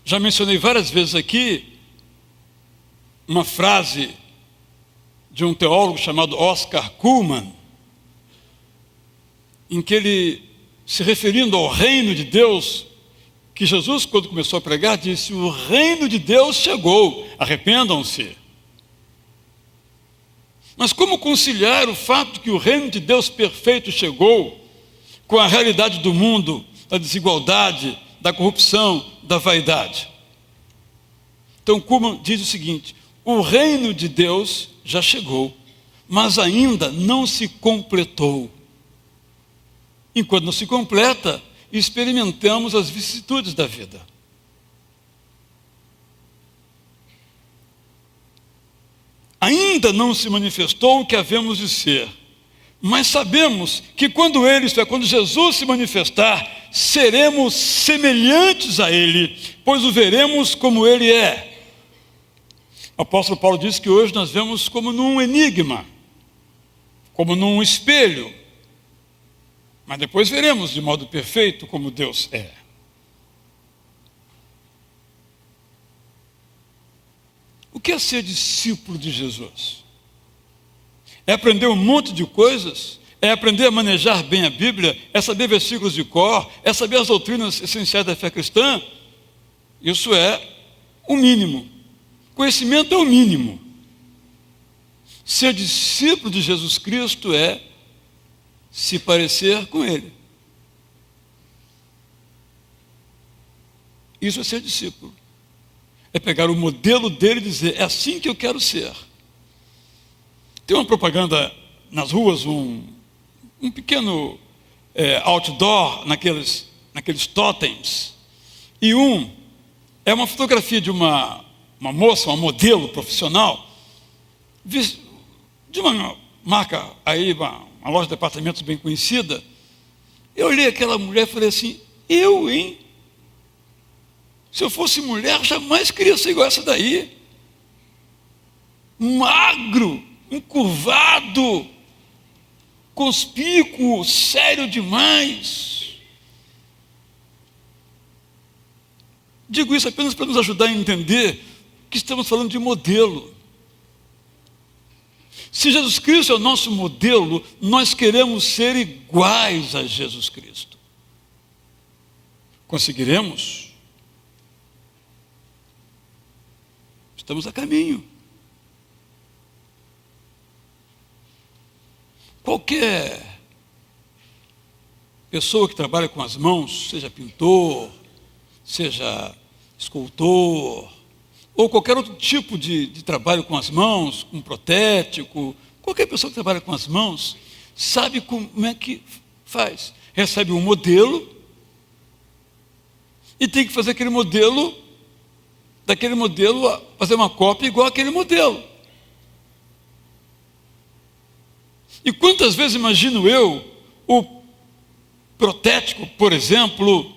Já mencionei várias vezes aqui uma frase de um teólogo chamado Oscar Cullmann, em que ele, se referindo ao reino de Deus, que Jesus, quando começou a pregar, disse: o reino de Deus chegou, arrependam-se. Mas como conciliar o fato de que o reino de Deus perfeito chegou com a realidade do mundo, da desigualdade, da corrupção, da vaidade? Então Cullmann diz o seguinte: o reino de Deus já chegou, mas ainda não se completou. Enquanto não se completa, experimentamos as vicissitudes da vida. Ainda não se manifestou o que havemos de ser, mas sabemos que quando ele, isto é, quando Jesus se manifestar, seremos semelhantes a ele, pois o veremos como ele é. O apóstolo Paulo diz que hoje nós vemos como num enigma, como num espelho, mas depois veremos de modo perfeito como Deus é. O que é ser discípulo de Jesus? É aprender um monte de coisas? É aprender a manejar bem a Bíblia? É saber versículos de cor? É saber as doutrinas essenciais da fé cristã? Isso é o mínimo. Conhecimento é o mínimo. Ser discípulo de Jesus Cristo é se parecer com Ele. Isso é ser discípulo. É pegar o modelo dele e dizer: é assim que eu quero ser. Tem uma propaganda nas ruas, um pequeno outdoor naqueles totens, e é uma fotografia de uma moça, uma modelo profissional, de uma marca aí, uma loja de departamentos bem conhecida. Eu olhei aquela mulher e falei assim: hein? Se eu fosse mulher, jamais queria ser igual essa daí. Magro, encurvado, conspícuo, sério demais. Digo isso apenas para nos ajudar a entender que estamos falando de modelo. Se Jesus Cristo é o nosso modelo, nós queremos ser iguais a Jesus Cristo. Conseguiremos? Estamos a caminho. Qualquer pessoa que trabalha com as mãos, seja pintor, seja escultor, ou qualquer outro tipo de trabalho com as mãos, com protético, qualquer pessoa que trabalha com as mãos, sabe como é que faz. Recebe um modelo e tem que fazer aquele modelo, daquele modelo, fazer uma cópia igual àquele modelo. E quantas vezes imagino eu, o protético, por exemplo,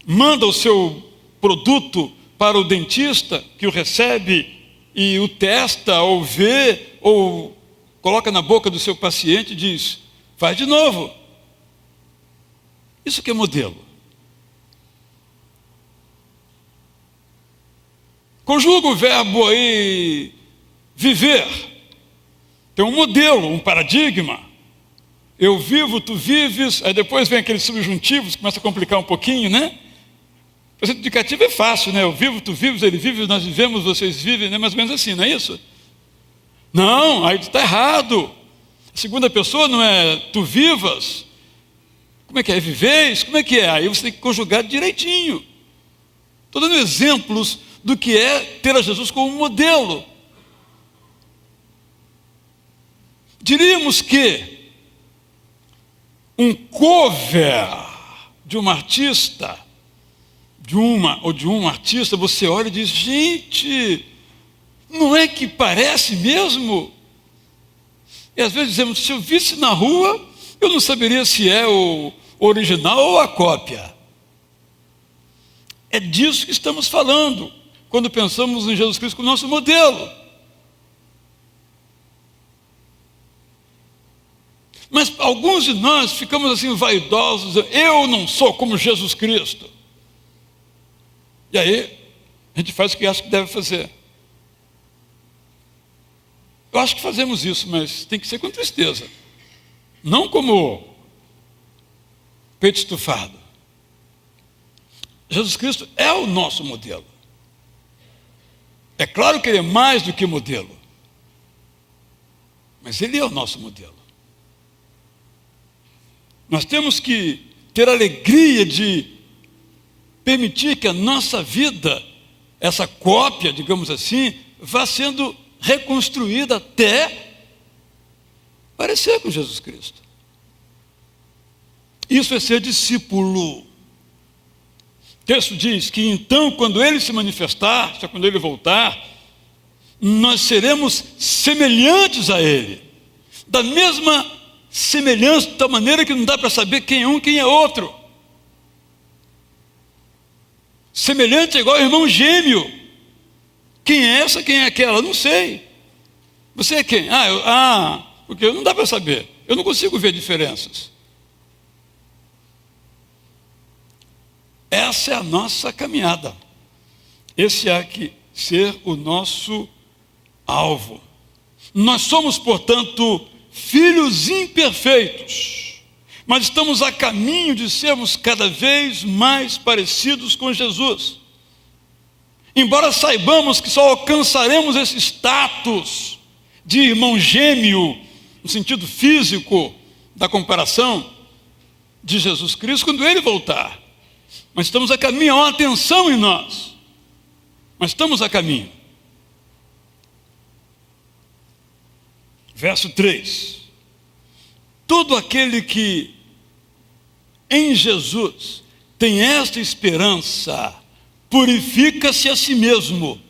manda o seu produto para o dentista, que o recebe e o testa, ou vê, ou coloca na boca do seu paciente e diz: faz de novo. Isso que é modelo. Conjuga o verbo aí, viver. Tem um modelo, um paradigma. Eu vivo, tu vives, aí depois vem aqueles subjuntivos, começa a complicar um pouquinho, né? O presente indicativo é fácil, né? Eu vivo, tu vives, ele vive, nós vivemos, vocês vivem, né? Mais ou menos assim, não é isso? Não, aí está errado. A segunda pessoa não é tu vivas. Como é que é? Viveis? Como é que é? Aí você tem que conjugar direitinho. Estou dando exemplos do que é ter a Jesus como modelo. Diríamos que um cover de uma artista, de um artista, você olha e diz, gente, não é que parece mesmo? E às vezes dizemos, se eu visse na rua, eu não saberia se é o original ou a cópia. É disso que estamos falando, quando pensamos em Jesus Cristo como nosso modelo. Mas alguns de nós ficamos assim vaidosos, eu não sou como Jesus Cristo. E aí, a gente faz o que acha que deve fazer. Eu acho que fazemos isso, mas tem que ser com tristeza. Não como peito estufado. Jesus Cristo é o nosso modelo. É claro que Ele é mais do que modelo. Mas Ele é o nosso modelo. Nós temos que ter a alegria de permitir que a nossa vida, essa cópia, digamos assim, vá sendo reconstruída até parecer com Jesus Cristo. Isso é ser discípulo. O texto diz que então, quando Ele se manifestar, quando Ele voltar, nós seremos semelhantes a Ele, da mesma semelhança, de tal maneira que não dá para saber quem é um, quem é outro. Semelhante é igual ao irmão gêmeo. Quem é essa, quem é aquela? Não sei. Você é quem? Porque não dá para saber. Eu não consigo ver diferenças. Essa é a nossa caminhada. Esse há que ser o nosso alvo. Nós somos, portanto, filhos imperfeitos, mas estamos a caminho de sermos cada vez mais parecidos com Jesus. Embora saibamos que só alcançaremos esse status de irmão gêmeo, no sentido físico da comparação, de Jesus Cristo, quando Ele voltar. Mas estamos a caminho, há uma tensão em nós. Mas estamos a caminho. Verso 3. Todo aquele que em Jesus tem esta esperança, purifica-se a si mesmo,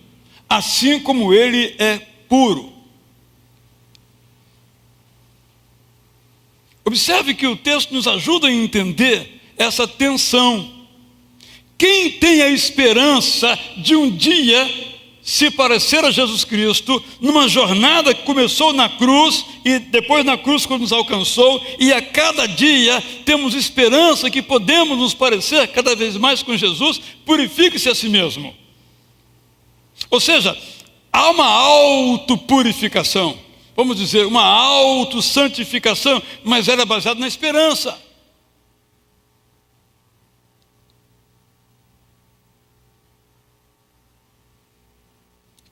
assim como Ele é puro. Observe que o texto nos ajuda a entender essa tensão. Quem tem a esperança de um dia se parecer a Jesus Cristo, numa jornada que começou na cruz e depois na cruz quando nos alcançou, e a cada dia temos esperança que podemos nos parecer cada vez mais com Jesus, purifique-se a si mesmo. Ou seja, há uma autopurificação, vamos dizer, uma autossantificação, mas ela é baseada na esperança.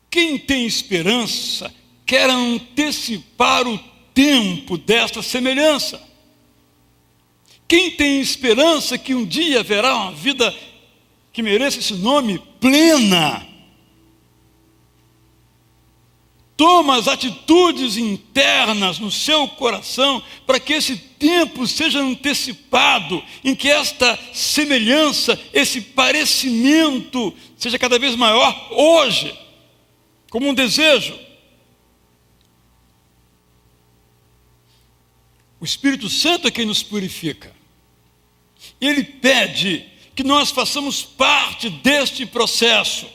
Quem tem esperança quer antecipar o tempo desta semelhança. Quem tem esperança que um dia haverá uma vida que mereça esse nome, plena, toma as atitudes internas no seu coração para que esse tempo seja antecipado, em que esta semelhança, esse parecimento seja cada vez maior hoje, como um desejo. O Espírito Santo é quem nos purifica. Ele pede que nós façamos parte deste processo.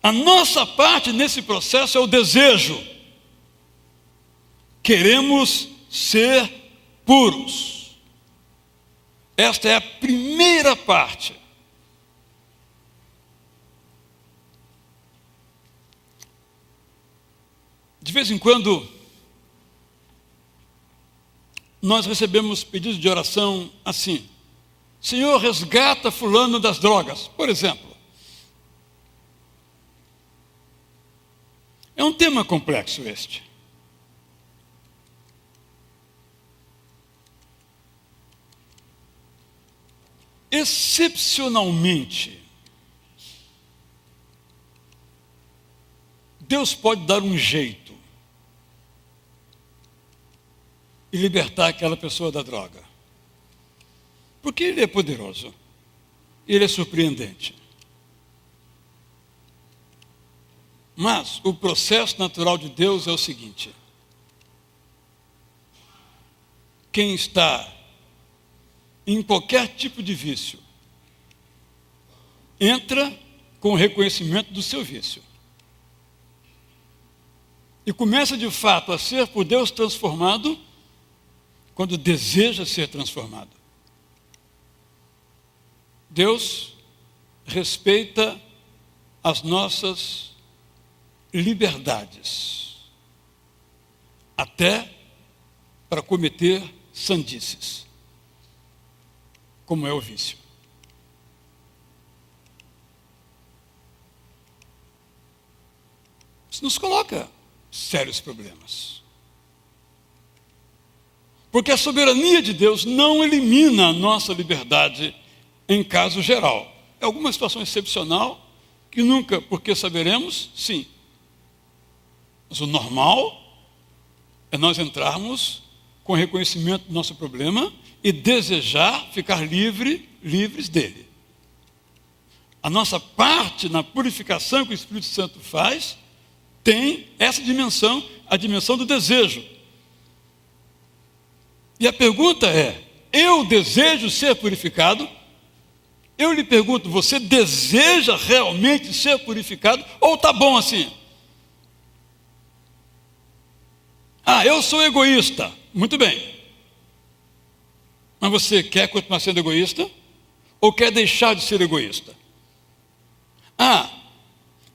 A nossa parte nesse processo é o desejo. Queremos ser puros. Esta é a primeira parte. De vez em quando, nós recebemos pedidos de oração assim: Senhor, resgata fulano das drogas, por exemplo. É um tema complexo este. Excepcionalmente, Deus pode dar um jeito e libertar aquela pessoa da droga. Porque Ele é poderoso, Ele é surpreendente. Mas o processo natural de Deus é o seguinte: quem está em qualquer tipo de vício entra com o reconhecimento do seu vício e começa de fato a ser por Deus transformado quando deseja ser transformado. Deus respeita as nossas liberdades, até para cometer sandices, como é o vício. Isso nos coloca sérios problemas. Porque a soberania de Deus não elimina a nossa liberdade em caso geral. É alguma situação excepcional que nunca, porque saberemos, sim. Mas o normal é nós entrarmos com reconhecimento do nosso problema e desejar ficar livres dele. A nossa parte na purificação que o Espírito Santo faz tem essa dimensão, a dimensão do desejo. E a pergunta é: eu desejo ser purificado? Eu lhe pergunto, você deseja realmente ser purificado? Ou está bom assim? Ah, eu sou egoísta. Muito bem. Mas você quer continuar sendo egoísta? Ou quer deixar de ser egoísta? Ah,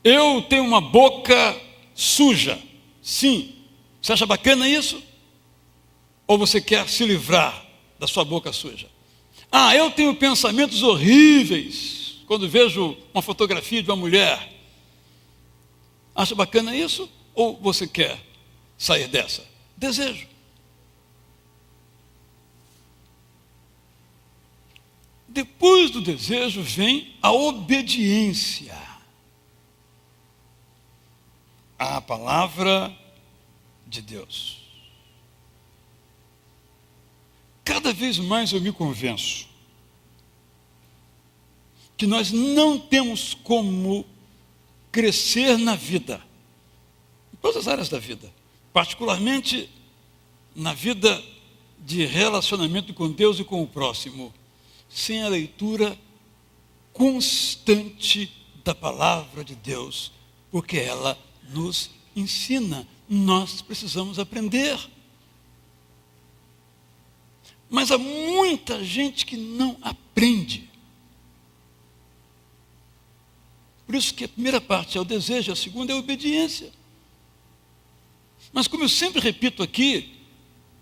eu tenho uma boca suja. Sim. Você acha bacana isso? Ou você quer se livrar da sua boca suja? Ah, eu tenho pensamentos horríveis quando vejo uma fotografia de uma mulher. Acha bacana isso? Ou você quer sair dessa? Desejo. Depois do desejo vem a obediência à palavra de Deus. Cada vez mais eu me convenço que nós não temos como crescer na vida, em todas as áreas da vida, particularmente na vida de relacionamento com Deus e com o próximo, sem a leitura constante da palavra de Deus, porque ela nos ensina. Nós precisamos aprender. Mas há muita gente que não aprende. Por isso que a primeira parte é o desejo, a segunda é a obediência. Mas como eu sempre repito aqui,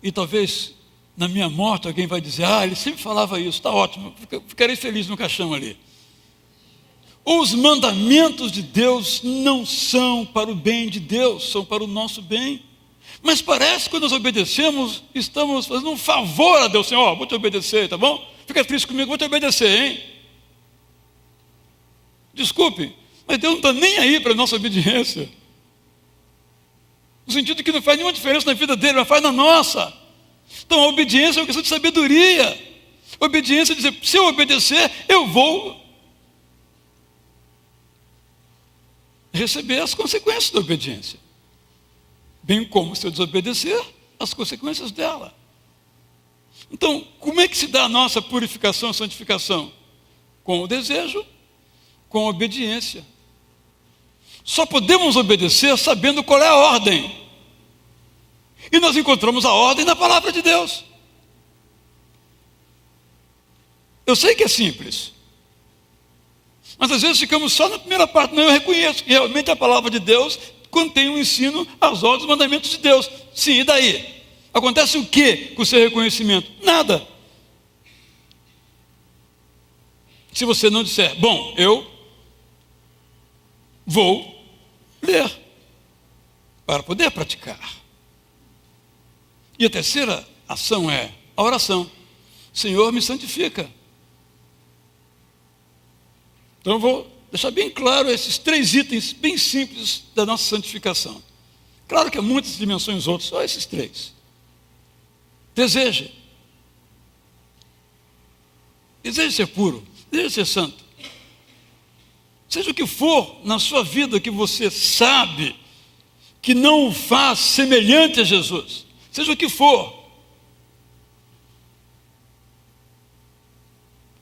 e talvez na minha morte alguém vai dizer: ah, ele sempre falava isso, está ótimo, ficarei feliz no caixão ali. Os mandamentos de Deus não são para o bem de Deus, são para o nosso bem. Mas parece que quando nós obedecemos, estamos fazendo um favor a Deus. Senhor, vou te obedecer, tá bom? Fica triste comigo, vou te obedecer, hein? Desculpe, mas Deus não está nem aí para a nossa obediência. No sentido de que não faz nenhuma diferença na vida dele, mas faz na nossa. Então a obediência é uma questão de sabedoria. A obediência é dizer: se eu obedecer, eu vou receber as consequências da obediência. Bem como, se eu desobedecer, as consequências dela. Então, como é que se dá a nossa purificação e santificação? Com o desejo, com a obediência. Só podemos obedecer sabendo qual é a ordem. E nós encontramos a ordem na palavra de Deus. Eu sei que é simples, mas às vezes ficamos só na primeira parte. Não, eu reconheço que realmente a palavra de Deus contém um ensino às ordens e mandamentos de Deus. Sim, e daí? Acontece o que com o seu reconhecimento? Nada. Se você não disser, bom, eu vou ler para poder praticar. E a terceira ação é a oração. Senhor, me santifica. Então eu vou deixar bem claro esses 3 itens bem simples da nossa santificação. Claro que há muitas dimensões outras, só esses 3. Deseje. Deseje ser puro. Deseje ser santo. Seja o que for na sua vida que você sabe que não o faz semelhante a Jesus. Seja o que for.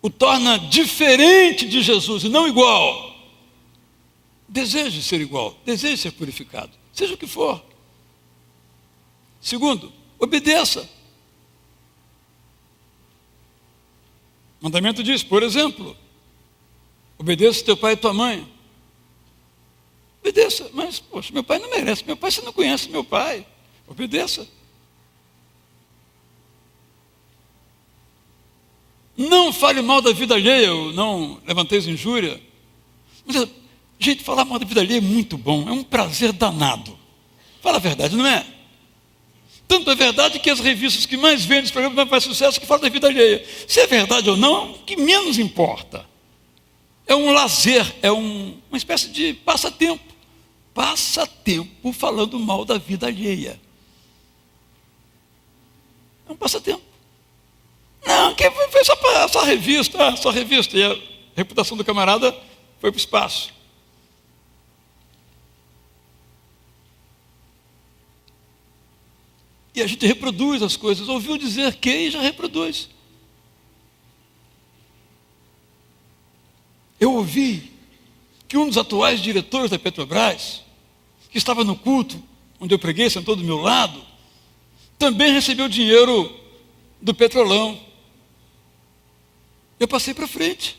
O torna diferente de Jesus e não igual. Deseje ser igual. Deseje ser purificado. Seja o que for. Segundo, obedeça. O mandamento diz, por exemplo, obedeça teu pai e tua mãe. Obedeça, mas, poxa, meu pai não merece. Meu pai, você não conhece meu pai. Obedeça. Não fale mal da vida alheia, não levanteis injúria. Mas, gente, falar mal da vida alheia é muito bom, é um prazer danado. Fala a verdade, não é? Tanto é verdade que as revistas que mais vendem, os programas que mais fazem sucesso, que falam da vida alheia. Se é verdade ou não, o que menos importa. É um lazer, é uma espécie de passatempo. Passatempo falando mal da vida alheia. É um passatempo. Não, que foi só a revista, só a revista. E a reputação do camarada foi para o espaço. E a gente reproduz as coisas. Ouviu dizer que e já reproduz. Eu ouvi que um dos atuais diretores da Petrobras, que estava no culto, onde eu preguei, sentou do meu lado, também recebeu dinheiro do Petrolão. Eu passei para frente.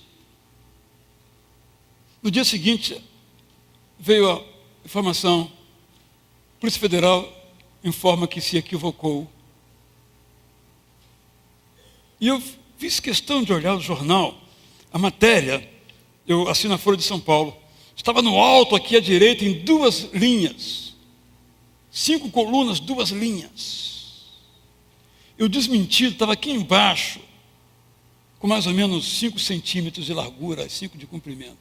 No dia seguinte, veio a informação, a Polícia Federal informa que se equivocou. E eu fiz questão de olhar o jornal, a matéria, eu assino a Folha de São Paulo, estava no alto aqui à direita em 2 linhas, 5 colunas, 2 linhas. E o desmentido estava aqui embaixo, com mais ou menos 5 centímetros de largura, 5 de comprimento.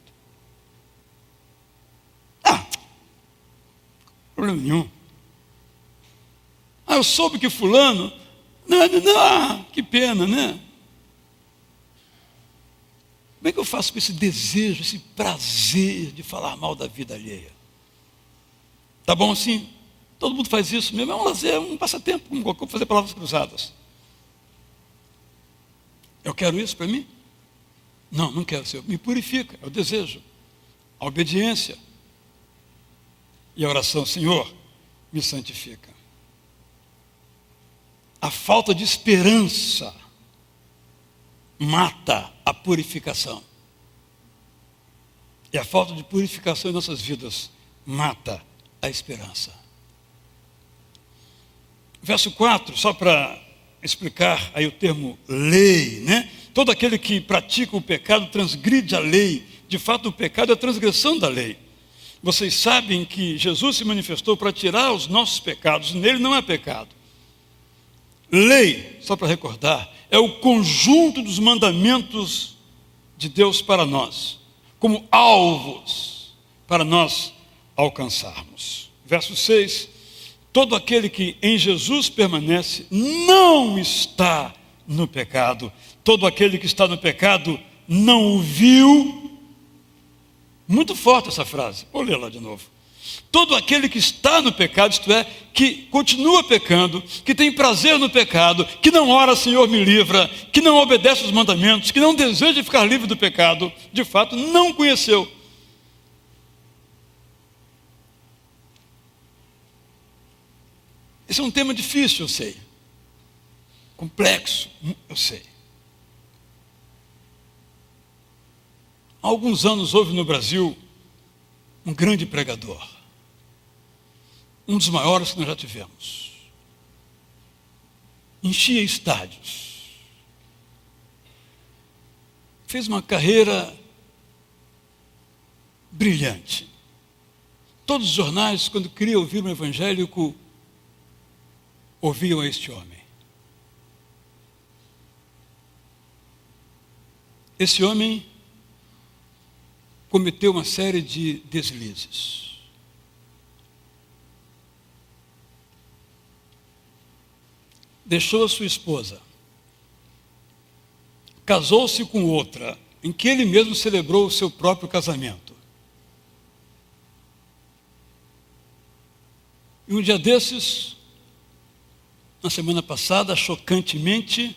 Problema nenhum. Eu soube que fulano, que pena, né? Como é que eu faço com esse desejo, esse prazer de falar mal da vida alheia? Tá bom assim? Todo mundo faz isso mesmo, é um lazer, é um passatempo, como fazer palavras cruzadas. Eu quero isso para mim? Não, não quero, Senhor. Me purifica, é o desejo, a obediência e a oração. Senhor, me santifica. A falta de esperança mata a purificação. E a falta de purificação em nossas vidas mata a esperança. Verso 4, só para explicar aí o termo lei, né? Todo aquele que pratica o pecado transgride a lei. De fato, o pecado é a transgressão da lei. Vocês sabem que Jesus se manifestou para tirar os nossos pecados. Nele não é pecado. Lei, só para recordar, é o conjunto dos mandamentos de Deus para nós, como alvos para nós alcançarmos. Verso 6, todo aquele que em Jesus permanece não está no pecado. Todo aquele que está no pecado não o viu. Muito forte essa frase, vou ler lá de novo. Todo aquele que está no pecado, isto é, que continua pecando, que tem prazer no pecado, que não ora, Senhor, me livra, que não obedece os mandamentos, que não deseja ficar livre do pecado, de fato não conheceu. Esse é um tema difícil, eu sei. Complexo, eu sei. Há alguns anos houve no Brasil um grande pregador, um dos maiores que nós já tivemos. Enchia estádios. Fez uma carreira brilhante. Todos os jornais, quando queriam ouvir um evangélico, ouviam a este homem. Esse homem cometeu uma série de deslizes. Deixou a sua esposa, casou-se com outra, em que ele mesmo celebrou o seu próprio casamento. E um dia desses, na semana passada, chocantemente,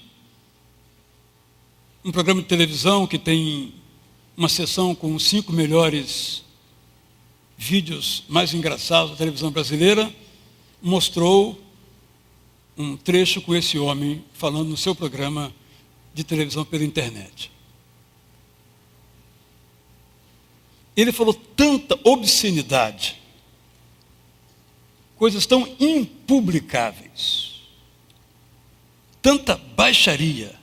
um programa de televisão que tem uma sessão com os 5 melhores vídeos mais engraçados da televisão brasileira, mostrou um trecho com esse homem falando no seu programa de televisão pela internet. Ele falou tanta obscenidade, coisas tão impublicáveis, tanta baixaria,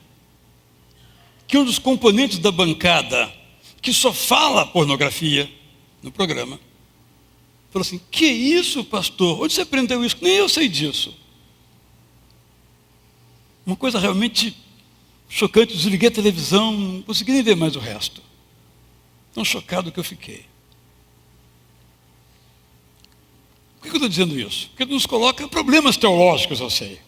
que um dos componentes da bancada, que só fala pornografia no programa, falou assim: que isso, pastor? Onde você aprendeu isso? Nem eu sei disso. Uma coisa realmente chocante. Desliguei a televisão, não consegui nem ver mais o resto. Tão chocado que eu fiquei. Por que eu estou dizendo isso? Porque nos coloca problemas teológicos, eu sei.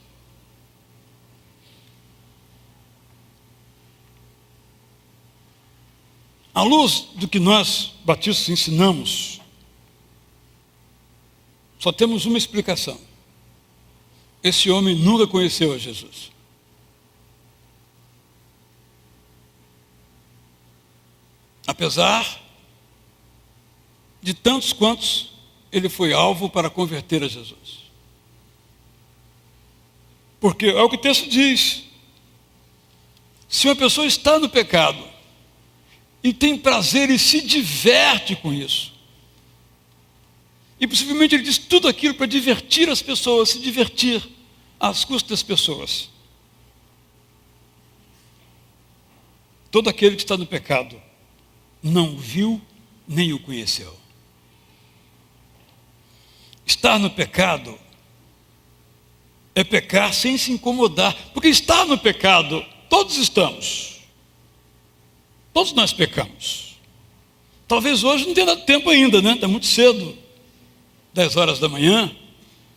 À luz do que nós, batistas, ensinamos, só temos uma explicação. Esse homem nunca conheceu a Jesus. Apesar de tantos quantos ele foi alvo para converter a Jesus. Porque é o que o texto diz. Se uma pessoa está no pecado e tem prazer e se diverte com isso, e possivelmente ele diz tudo aquilo para divertir as pessoas, se divertir às custas das pessoas. Todo aquele que está no pecado não o viu nem o conheceu. Estar no pecado é pecar sem se incomodar, porque estar no pecado, todos estamos. Todos nós pecamos. Talvez hoje não tenha dado tempo ainda, né? Está muito cedo. 10 horas da manhã,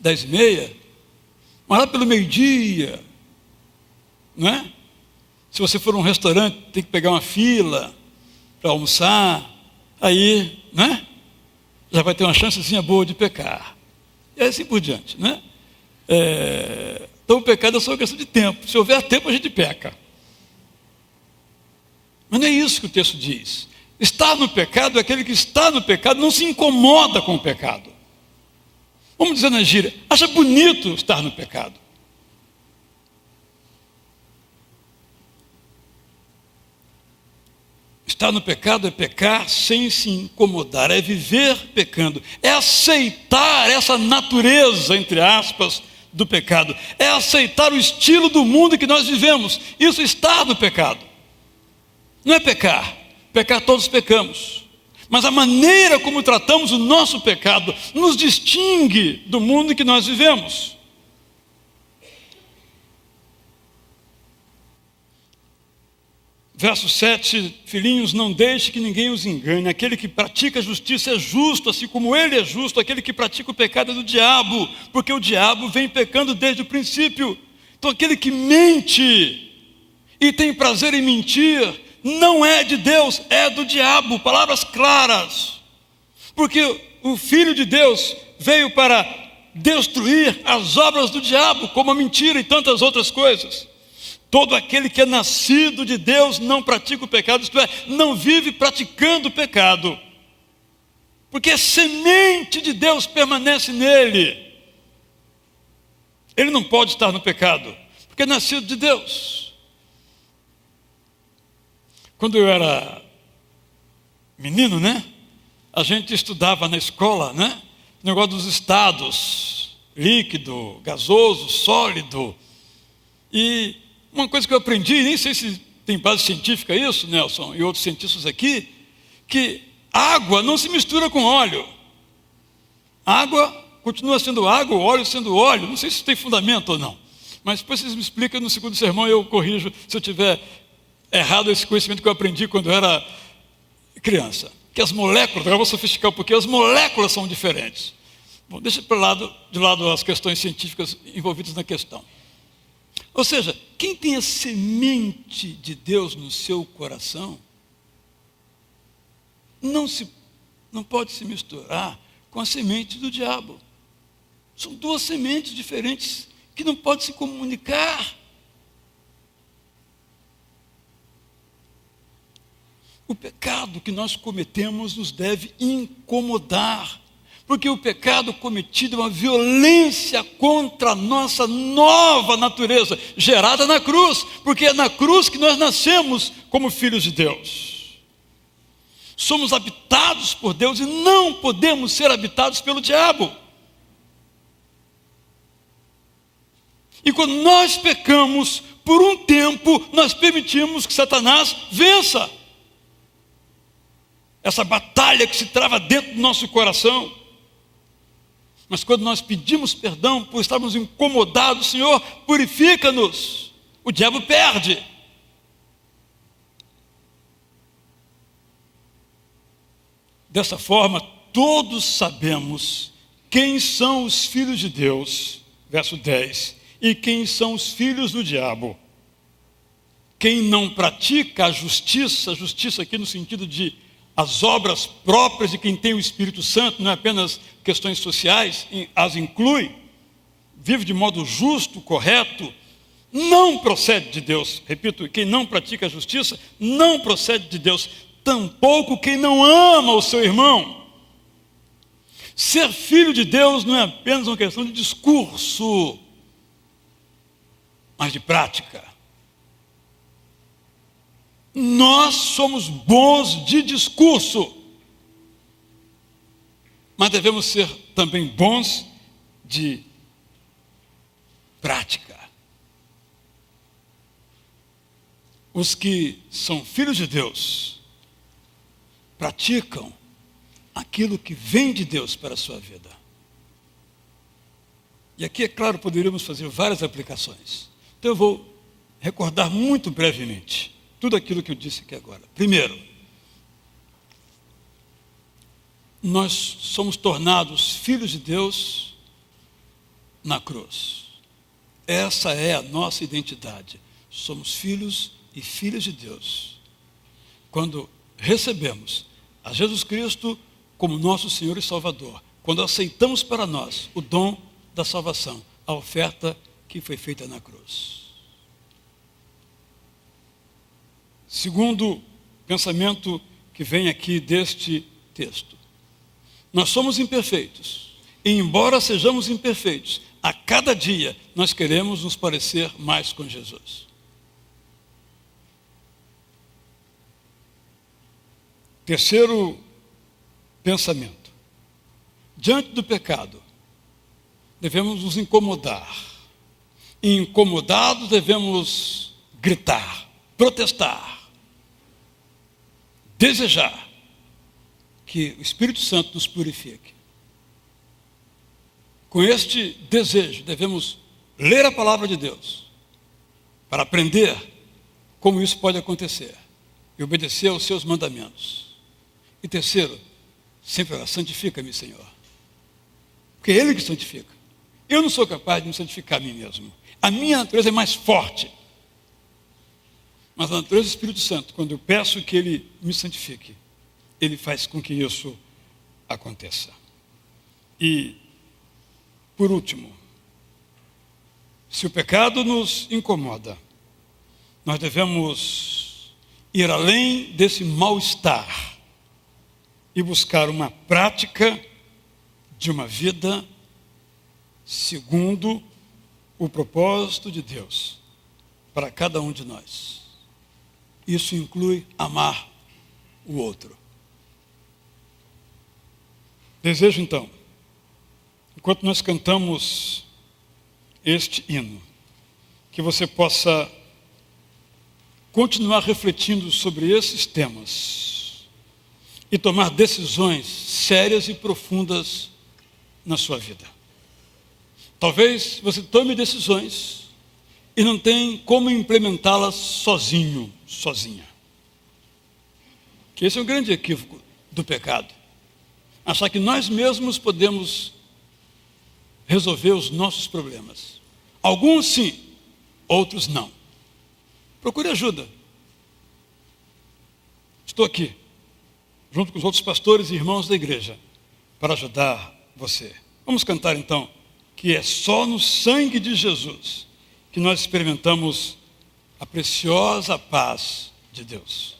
10h30. Mas lá pelo meio-dia, não é? Se você for a um restaurante, tem que pegar uma fila para almoçar, aí, né? Já vai ter uma chancezinha boa de pecar. E assim por diante, né? Então o pecado é só uma questão de tempo. Se houver tempo, a gente peca. Mas não é isso que o texto diz. Estar no pecado é aquele que está no pecado, não se incomoda com o pecado. Vamos dizer na gíria, acha bonito estar no pecado. Estar no pecado é pecar sem se incomodar, é viver pecando, é aceitar essa natureza, entre aspas, do pecado, é aceitar o estilo do mundo que nós vivemos. Isso está no pecado. Não é pecar, pecar todos pecamos, mas a maneira como tratamos o nosso pecado nos distingue do mundo que nós vivemos. Verso 7, filhinhos, não deixe que ninguém os engane. Aquele que pratica a justiça é justo, assim como ele é justo. Aquele que pratica o pecado é do diabo, porque o diabo vem pecando desde o princípio. Então aquele que mente e tem prazer em mentir, não é de Deus, é do diabo. Palavras claras. Porque o Filho de Deus veio para destruir as obras do diabo, como a mentira e tantas outras coisas. Todo aquele que é nascido de Deus não pratica o pecado, isto é, não vive praticando o pecado. Porque a semente de Deus permanece nele. Ele não pode estar no pecado, porque é nascido de Deus. Quando eu era menino, né? A gente estudava na escola, né? O negócio dos estados, líquido, gasoso, sólido. E uma coisa que eu aprendi, nem sei se tem base científica isso, Nelson, e outros cientistas aqui, que água não se mistura com óleo. Água continua sendo água, óleo sendo óleo. Não sei se isso tem fundamento ou não. Mas depois vocês me explicam no segundo sermão e eu corrijo se eu tiver errado esse conhecimento que eu aprendi quando eu era criança. Que as moléculas, agora vou sofisticar um pouquinho, as moléculas são diferentes. Bom, deixa de lado as questões científicas envolvidas na questão. Ou seja, quem tem a semente de Deus no seu coração, não pode se misturar com a semente do diabo. São duas sementes diferentes que não podem se comunicar. O pecado que nós cometemos nos deve incomodar, porque o pecado cometido é uma violência contra a nossa nova natureza, gerada na cruz, porque é na cruz que nós nascemos como filhos de Deus. Somos habitados por Deus e não podemos ser habitados pelo diabo. E quando nós pecamos, por um tempo, nós permitimos que Satanás vença. Essa batalha que se trava dentro do nosso coração. Mas quando nós pedimos perdão por estarmos incomodados, Senhor, purifica-nos, o diabo perde. Dessa forma, todos sabemos quem são os filhos de Deus, verso 10, e quem são os filhos do diabo. Quem não pratica a justiça aqui no sentido de as obras próprias de quem tem o Espírito Santo, não é apenas questões sociais, as inclui, vive de modo justo, correto, não procede de Deus. Repito, quem não pratica a justiça não procede de Deus, tampouco quem não ama o seu irmão. Ser filho de Deus não é apenas uma questão de discurso, mas de prática. Nós somos bons de discurso, mas devemos ser também bons de prática. Os que são filhos de Deus praticam aquilo que vem de Deus para a sua vida. E aqui, é claro, poderíamos fazer várias aplicações. Então eu vou recordar muito brevemente tudo aquilo que eu disse aqui agora. Primeiro, nós somos tornados filhos de Deus na cruz. Essa é a nossa identidade. Somos filhos e filhas de Deus quando recebemos a Jesus Cristo como nosso Senhor e Salvador, quando aceitamos para nós o dom da salvação, a oferta que foi feita na cruz. Segundo pensamento que vem aqui deste texto, nós somos imperfeitos, e embora sejamos imperfeitos, a cada dia nós queremos nos parecer mais com Jesus. Terceiro pensamento, diante do pecado, devemos nos incomodar, e incomodados devemos gritar, protestar, desejar que o Espírito Santo nos purifique. Com este desejo, devemos ler a palavra de Deus para aprender como isso pode acontecer e obedecer aos seus mandamentos. E terceiro, sempre orar, santifica-me, Senhor. Porque é Ele que santifica. Eu não sou capaz de me santificar a mim mesmo. A minha natureza é mais forte. Mas a natureza do Espírito Santo, quando eu peço que Ele me santifique, Ele faz com que isso aconteça. E, por último, se o pecado nos incomoda, nós devemos ir além desse mal-estar e buscar uma prática de uma vida segundo o propósito de Deus para cada um de nós. Isso inclui amar o outro. Desejo então, enquanto nós cantamos este hino, que você possa continuar refletindo sobre esses temas e tomar decisões sérias e profundas na sua vida. Talvez você tome decisões e não tem como implementá-las sozinho, sozinha. Que esse é um grande equívoco do pecado. Achar que nós mesmos podemos resolver os nossos problemas. Alguns sim, outros não. Procure ajuda. Estou aqui, junto com os outros pastores e irmãos da igreja, para ajudar você. Vamos cantar então, que é só no sangue de Jesus que nós experimentamos a preciosa paz de Deus.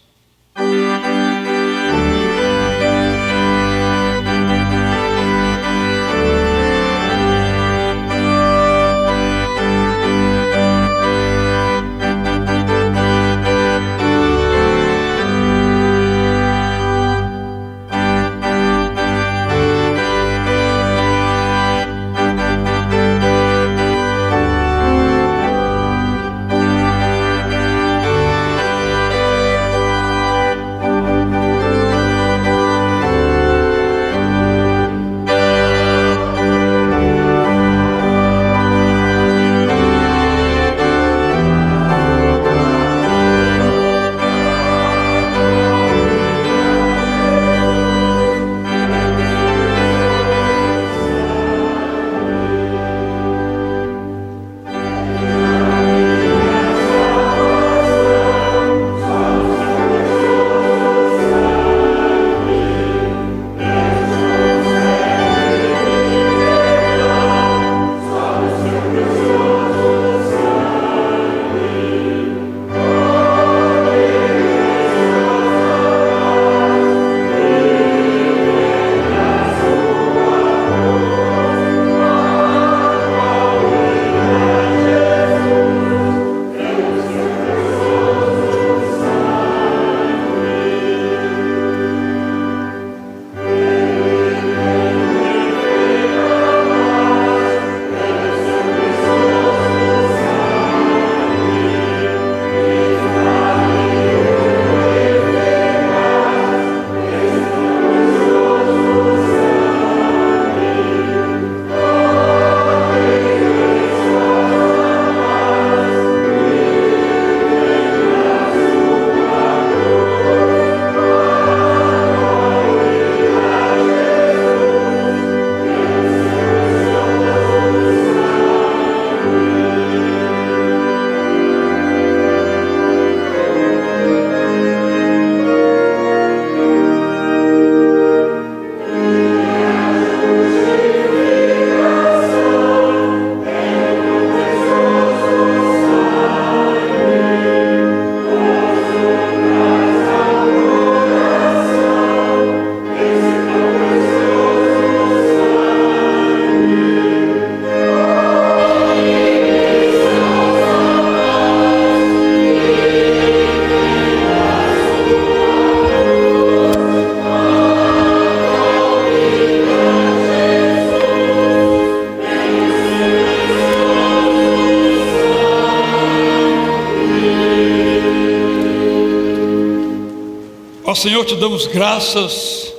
Ó Senhor, te damos graças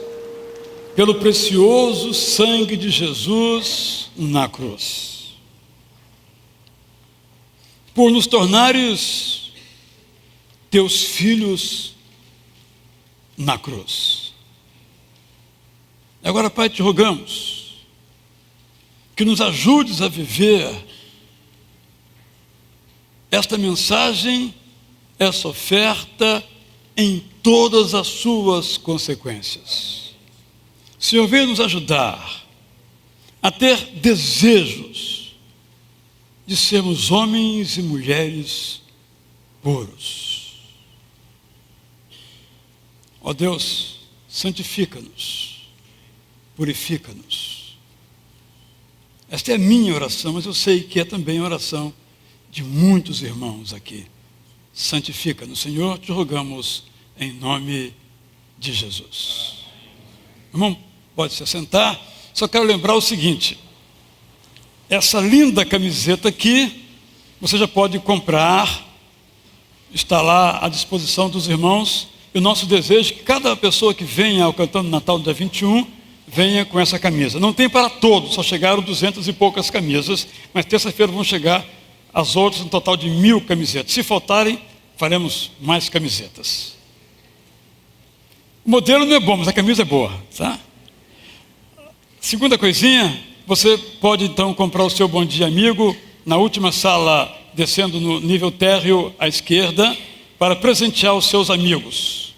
pelo precioso sangue de Jesus na cruz, por nos tornares teus filhos na cruz. Agora, Pai, te rogamos que nos ajudes a viver esta mensagem, essa oferta em todas as suas consequências. Senhor, venha nos ajudar a ter desejos de sermos homens e mulheres puros. Ó Deus, santifica-nos, purifica-nos. Esta é a minha oração, mas eu sei que é também a oração de muitos irmãos aqui. Santifica-nos, Senhor, te rogamos em nome de Jesus. Irmão, pode se assentar. Só quero lembrar o seguinte: essa linda camiseta aqui, você já pode comprar, está lá à disposição dos irmãos. E o nosso desejo é que cada pessoa que venha ao Cantando Natal do dia 21, venha com essa camisa. Não tem para todos, só chegaram 200 e poucas camisas, mas terça-feira vão chegar as outras, um total de 1000 camisetas. Se faltarem, faremos mais camisetas. O modelo não é bom, mas a camisa é boa, tá? Segunda coisinha, você pode então comprar o seu Bom Dia Amigo na última sala, descendo no nível térreo à esquerda, para presentear os seus amigos.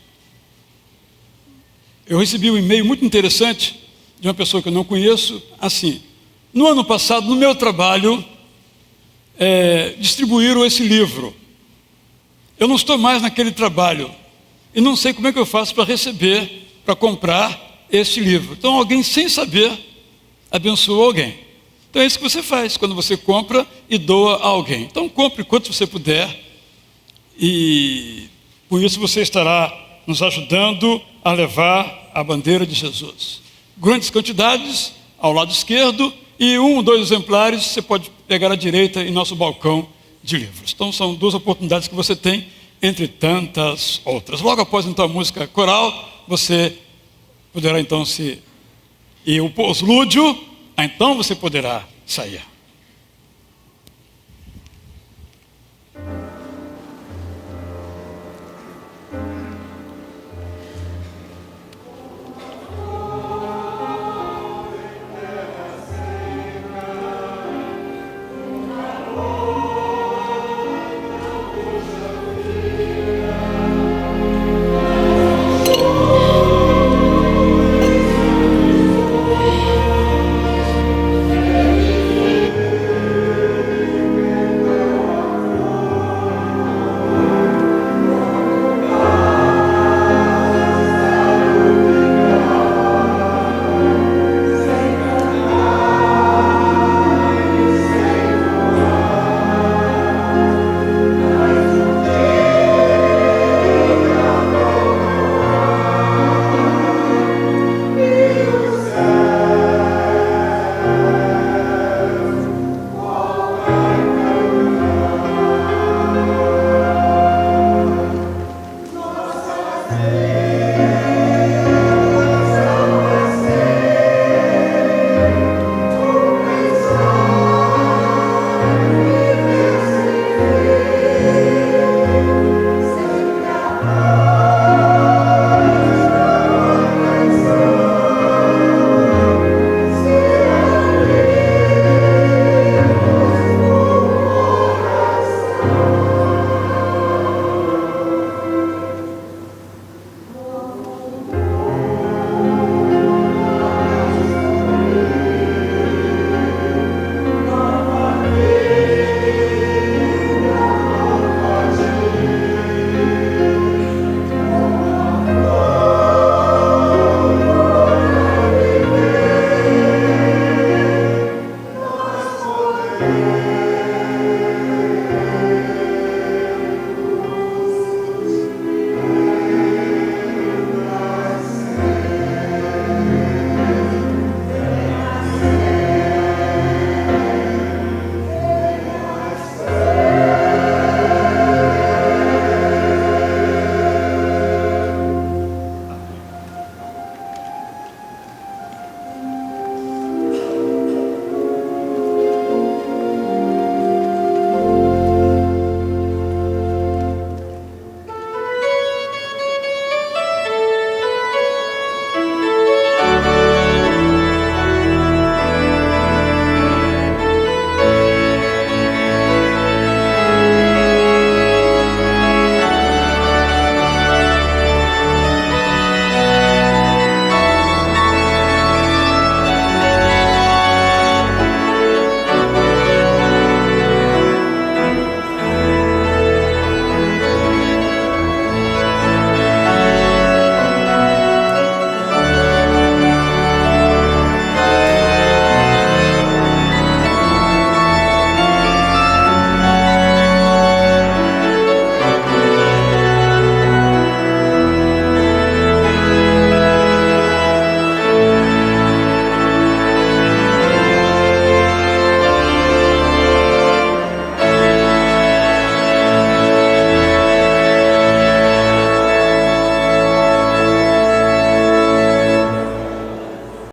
Eu recebi um e-mail muito interessante de uma pessoa que eu não conheço, assim: no ano passado, no meu trabalho, distribuíram esse livro. Eu não estou mais naquele trabalho e não sei como é que eu faço para receber, para comprar esse livro. Então alguém, sem saber, abençoou alguém. Então é isso que você faz quando você compra e doa a alguém. Então compre quanto você puder, e com isso você estará nos ajudando a levar a bandeira de Jesus. Grandes quantidades ao lado esquerdo, e 1 ou 2 exemplares você pode pegar à direita em nosso balcão de livros. Então são 2 oportunidades que você tem, entre tantas outras. Logo após então a música coral, você poderá então e o poslúdio, então você poderá sair.